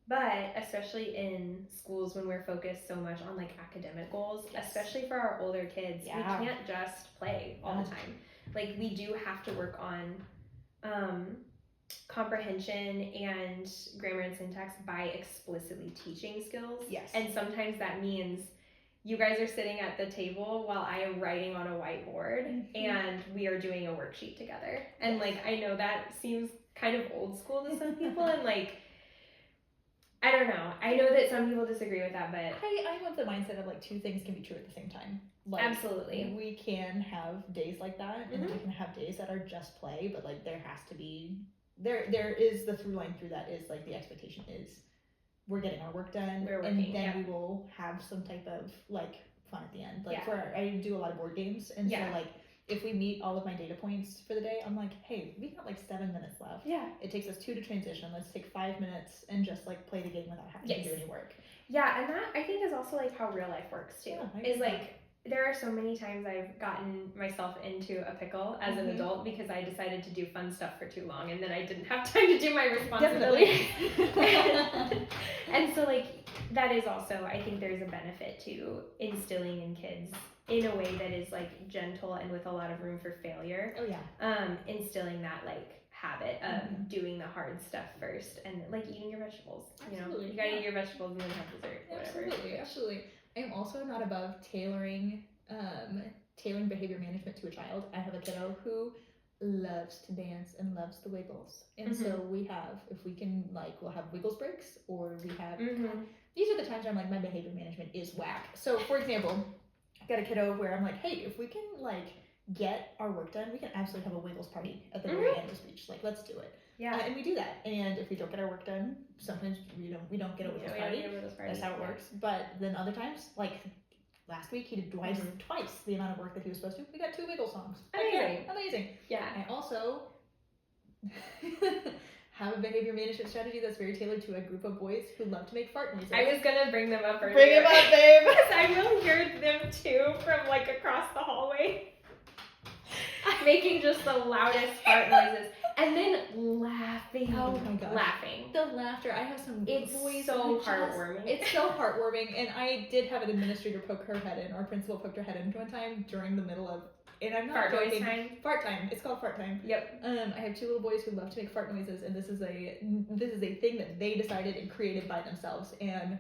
But especially in schools when we're focused so much on like academic goals, especially for our older kids, we can't just play all the time. Like we do have to work on comprehension and grammar and syntax by explicitly teaching skills. And sometimes that means you guys are sitting at the table while I am writing on a whiteboard and we are doing a worksheet together. And like, I know that seems kind of old school to some people and like, I don't know. I know that some people disagree with that, but I'm of the mindset of like two things can be true at the same time. Like, absolutely. We can have days like that, and then we can have days that are just play, but like there has to be there is the through line through that is like the expectation is we're getting our work done, and then we will have some type of like fun at the end. Like I do a lot of board games, and so like if we meet all of my data points for the day, I'm like, hey, we got like 7 minutes left. It takes us 2 to transition. Let's take 5 minutes and just like play the game without having to do any work. Yeah, and that I think is also like how real life works too. Is like there are so many times I've gotten myself into a pickle as an adult because I decided to do fun stuff for too long, and then I didn't have time to do my responsibilities. And so like that is also, I think there's a benefit to instilling in kids in a way that is like gentle and with a lot of room for failure. Instilling that like habit of doing the hard stuff first and like eating your vegetables. You know, you gotta eat your vegetables and then have dessert. Absolutely. I am also not above tailoring behavior management to a child. I have a kiddo who loves to dance and loves the wiggles, and so we have, if we can, like, we'll have wiggles breaks, or we have these are the times where I'm like, my behavior management is whack. So for example, I got a kiddo where I'm like, hey, if we can like get our work done, we can absolutely have a wiggles party at the very end of speech. Like, let's do it. And we do that. And if we don't get our work done, sometimes we don't get a wiggles party. That's how it works. But then other times, like last week, he did twice the amount of work that he was supposed to. We got 2 wiggle songs. Amazing. I also have a behavior management strategy that's very tailored to a group of boys who love to make fart noises. I was gonna bring them up earlier. Bring them up, babe. Because I will hear them too from like across the hallway. Making just the loudest fart noises. And then laughing. Oh my gosh. Laughing. The laughter. I have some It's boys so heartwarming. It's so heartwarming. And I did have an administrator poke her head in, or principal poked her head in one time during the middle of, and I'm not joking. Fart time. It's called fart time. Yep. I have 2 little boys who love to make fart noises, and this is a thing that they decided and created by themselves, and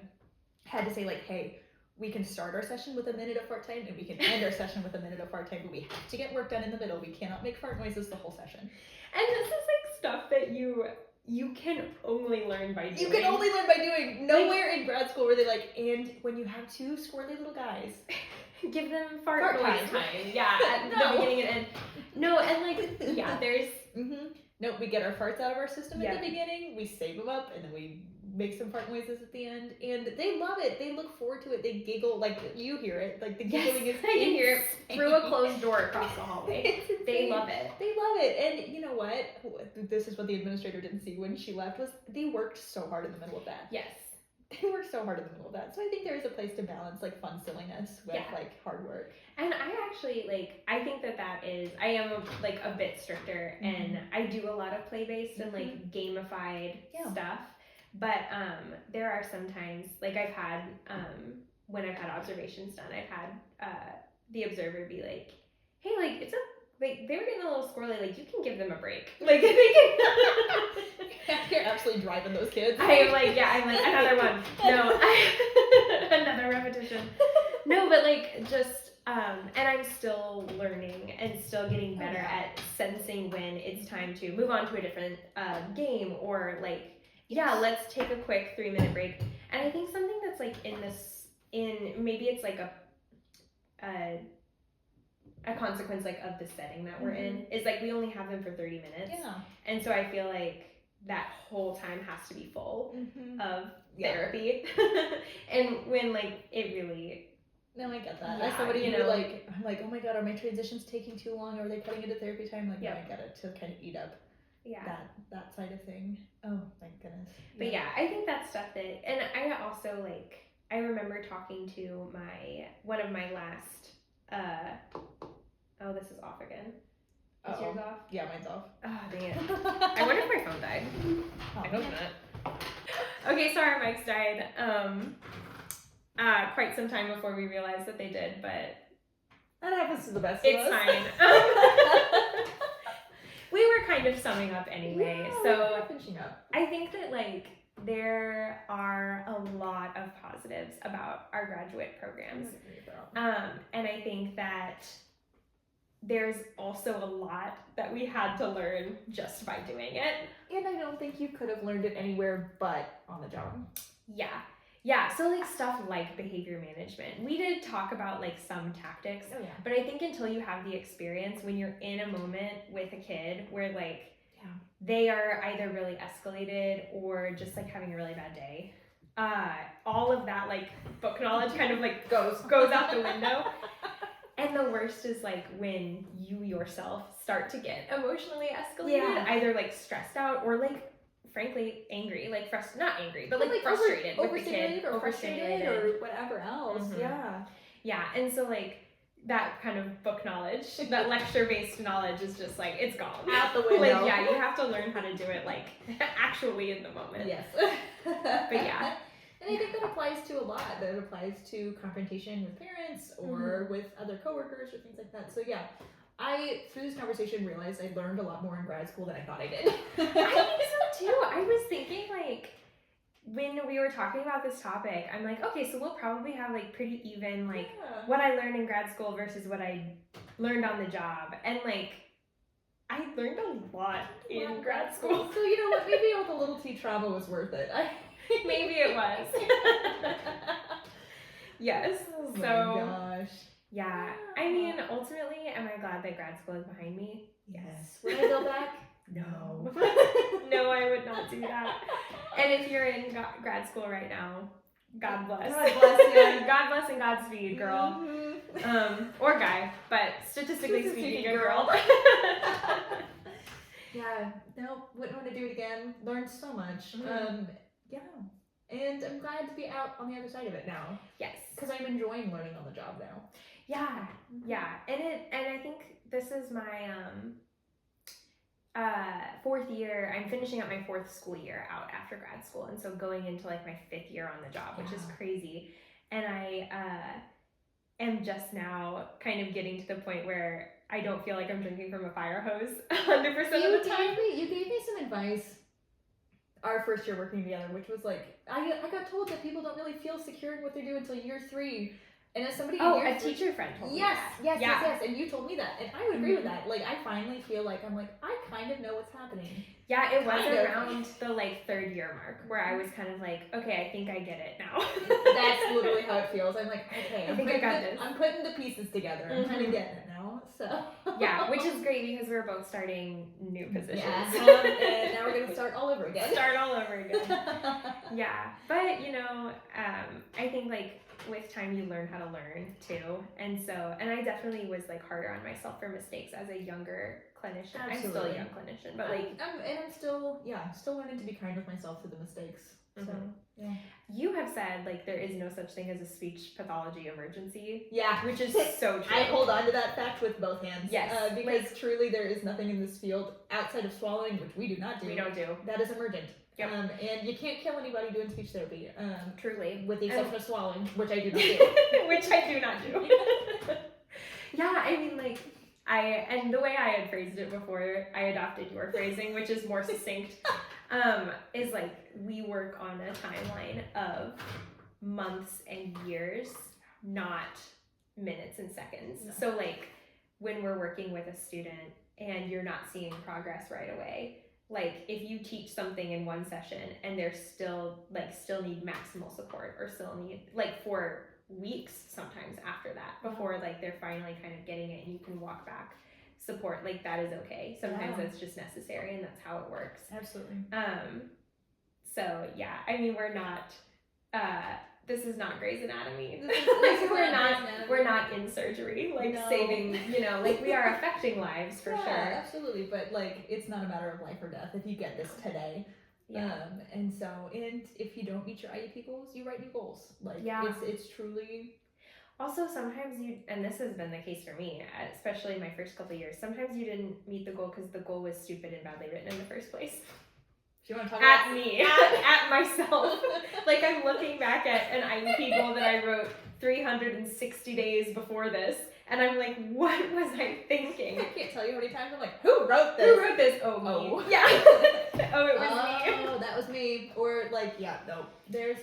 had to say like, hey, we can start our session with a minute of fart time, and we can end our session with a minute of fart time, but we have to get work done in the middle. We cannot make fart noises the whole session. And this is like stuff that you can only learn by doing. You can only learn by doing. Nowhere in grad school were they like, and when you have 2 squirrely little guys, give them fart noise time. Yeah, at the beginning and end. No, and like, yeah, there's... No, we get our farts out of our system at the beginning, we save them up, and then we make some fart noises at the end, and they love it. They look forward to it. They giggle, like, you hear it. Like, the giggling is... I can hear it through a closed door across the hallway. They love it. They love it. And you know what? This is what the administrator didn't see when she left, was they worked so hard in the middle of that. Yes. They work so hard in the middle of that. So I think there is a place to balance like fun silliness with like hard work. And I actually like, I think that is, I am like a bit stricter and I do a lot of play-based and like gamified stuff. But there are some times, like I've had, when I've had observations done, I've had the observer be like, hey, like it's like they were getting a little squirrely, like you can give them a break. Like they can You're absolutely driving those kids. I'm like another one. No, another repetition. No, but like just and I'm still learning and still getting better at sensing when it's time to move on to a different game, or like yeah, let's take a quick 3-minute break. And I think something that's like maybe it's like a consequence like of the setting that we're in is like we only have them for 30 minutes. Yeah. And so I feel like that whole time has to be full of therapy. And when like it really... No, I get that. As somebody who like, I'm like, oh my god, are my transitions taking too long? Or are they cutting into therapy time? Like, no, I get it, to kind of eat up that side of thing. Oh, thank goodness. But yeah, I think that's stuff that, and I also like, I remember talking to one of my last, oh, this is off again. Is yours off? Yeah, mine's off. Oh, dang it. I wonder if my phone died. I hope not. Okay, so our mics died quite some time before we realized that they did, but... That happens to the best of us. It's fine. We were kind of summing up anyway, so finishing up. I think that like there are a lot of positives about our graduate programs, and I think that there's also a lot that we had to learn just by doing it. And I don't think you could have learned it anywhere but on the job. Yeah, so like stuff like behavior management. We did talk about like some tactics, but I think until you have the experience when you're in a moment with a kid where like they are either really escalated or just like having a really bad day, all of that like book knowledge kind of like goes out the window. And the worst is like when you yourself start to get emotionally escalated, either like stressed out or like frankly angry, like not angry, but like frustrated with the kid, or frustrated or whatever else. Yeah, and so like that kind of book knowledge, that lecture-based knowledge is just like it's gone out the window. Like you have to learn how to do it like actually in the moment. Yes. But yeah. And I think that applies to a lot. That applies to confrontation with parents or with other coworkers or things like that. So yeah, I, through this conversation, realized I learned a lot more in grad school than I thought I did. I think so too. I was thinking like, when we were talking about this topic, I'm like, okay, so we'll probably have like pretty even like what I learned in grad school versus what I learned on the job. And like, I learned a lot in grad school. So you know what, maybe all the little T trauma was worth it. Maybe it was. Yes. Oh my gosh. Yeah. I mean, ultimately, am I glad that grad school is behind me? Yes. Would I go back? No. No, I would not do that. And if you're in grad school right now, God bless. God bless you. God bless and Godspeed, girl. Or guy, but statistically speaking, a girl. Yeah. No, wouldn't want to do it again. Learned so much. Yeah. And I'm glad to be out on the other side of it now. Yes. Because I'm enjoying learning on the job now. Yeah. Yeah. And I think this is my fourth year. I'm finishing up my fourth school year out after grad school, and so going into like my fifth year on the job, which is crazy. And I am just now kind of getting to the point where I don't feel like I'm drinking from a fire hose 100% of the time. You gave me some advice our first year working together, which was like, I got told that people don't really feel secure in what they do until year 3. And as somebody a teacher friend told me that. Yes, and you told me that, and I would agree with that. Like, I finally feel like I kind of know what's happening. Yeah, it was around the like 3rd year mark where I was kind of like, okay, I think I get it now. That's literally how it feels. I'm like, okay, I think I got this. I'm putting the pieces together. I'm kind of getting it now. So yeah, which is great because we're both starting new positions. Yeah, and now we're gonna start all over again. Yeah, but you know, I think like with time you learn how to learn too, and I definitely was like harder on myself for mistakes as a younger clinician. Absolutely. I'm still a young clinician, but like I'm still learning to be kind with myself through the mistakes. So yeah. You have said like there is no such thing as a speech pathology emergency. Yeah, which is so true. I hold on to that fact with both hands. Yes, because truly there is nothing in this field outside of swallowing, which we do not do. We don't do. That is emergent. Yep. And you can't kill anybody doing speech therapy. Truly, with the exception of swallowing, which I do not do. Which I do not do. Yeah, I mean like. And the way I had phrased it before, I adopted your phrasing, which is more succinct, is like we work on a timeline of months and years, not minutes and seconds. No. So like when we're working with a student and you're not seeing progress right away, like if you teach something in one session and they're still need maximal support or still need like for weeks sometimes after that before like they're finally kind of getting it and you can walk back support, like that is okay. Sometimes that's just necessary and that's how it works. Absolutely. So yeah, I mean we're not this is not Grey's Anatomy. We're not in surgery, like saving, like we are affecting lives for sure. Absolutely, but like it's not a matter of life or death if you get this today. And if you don't meet your IEP goals, you write new goals. Like it's truly. Also, sometimes and this has been the case for me, especially in my first couple of years, sometimes you didn't meet the goal because the goal was stupid and badly written in the first place. Do you want to talk at me, at myself. Like I'm looking back at an IEP goal that I wrote 360 days before this, and I'm like, what was I thinking? I can't tell you how many times I'm like, who wrote this? Who wrote this? Oh, me. Yeah. Oh, it was me. Oh, that was me. Or like, there's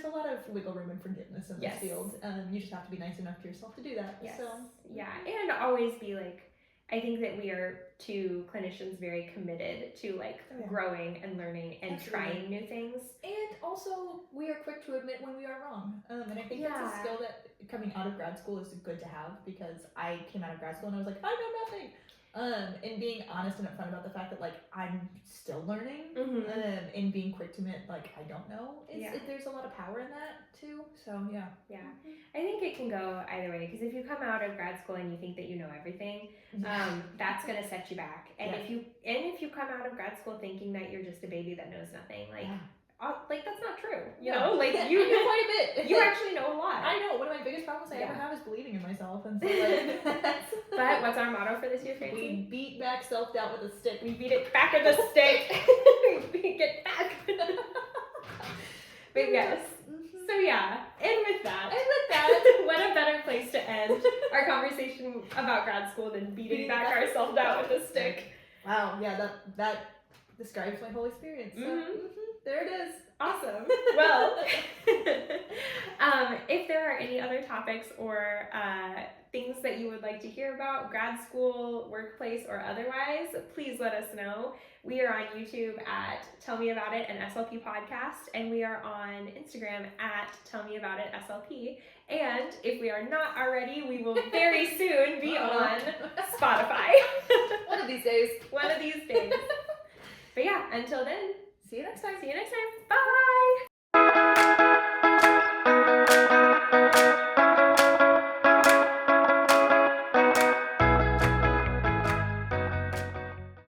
a lot of wiggle room and forgiveness in this field. You just have to be nice enough to yourself to do that. Yes. So and always be like, I think that we are two clinicians very committed to like growing and learning and trying new things. And also we are quick to admit when we are wrong. And I think that's a skill that coming out of grad school is good to have, because I came out of grad school and I was like, I know nothing. And being honest and upfront about the fact that like I'm still learning, and being quick to admit like I don't know, there's a lot of power in that too. So I think it can go either way, because if you come out of grad school and you think that you know everything, that's gonna set you back. And if you come out of grad school thinking that you're just a baby that knows nothing, like that's not true. You know, like you know quite a bit. You actually know a lot. I know. One of my biggest problems I ever have is believing in myself, and so like. But what's our motto for this year, Francie? We beat back self-doubt with a stick. We beat it back with a stick. We get back. But yes. So and with that, what a better place to end our conversation about grad school than beating back our self-doubt with a stick. Wow. Yeah. That describes my whole experience. So. There it is. Awesome. Well, if there are any other topics or things that you would like to hear about, grad school, workplace, or otherwise, please let us know. We are on YouTube at Tell Me About It, an SLP podcast, and we are on Instagram at Tell Me About It SLP. And if we are not already, we will very soon be on Spotify. One of these days. But until then, see you next time. Bye.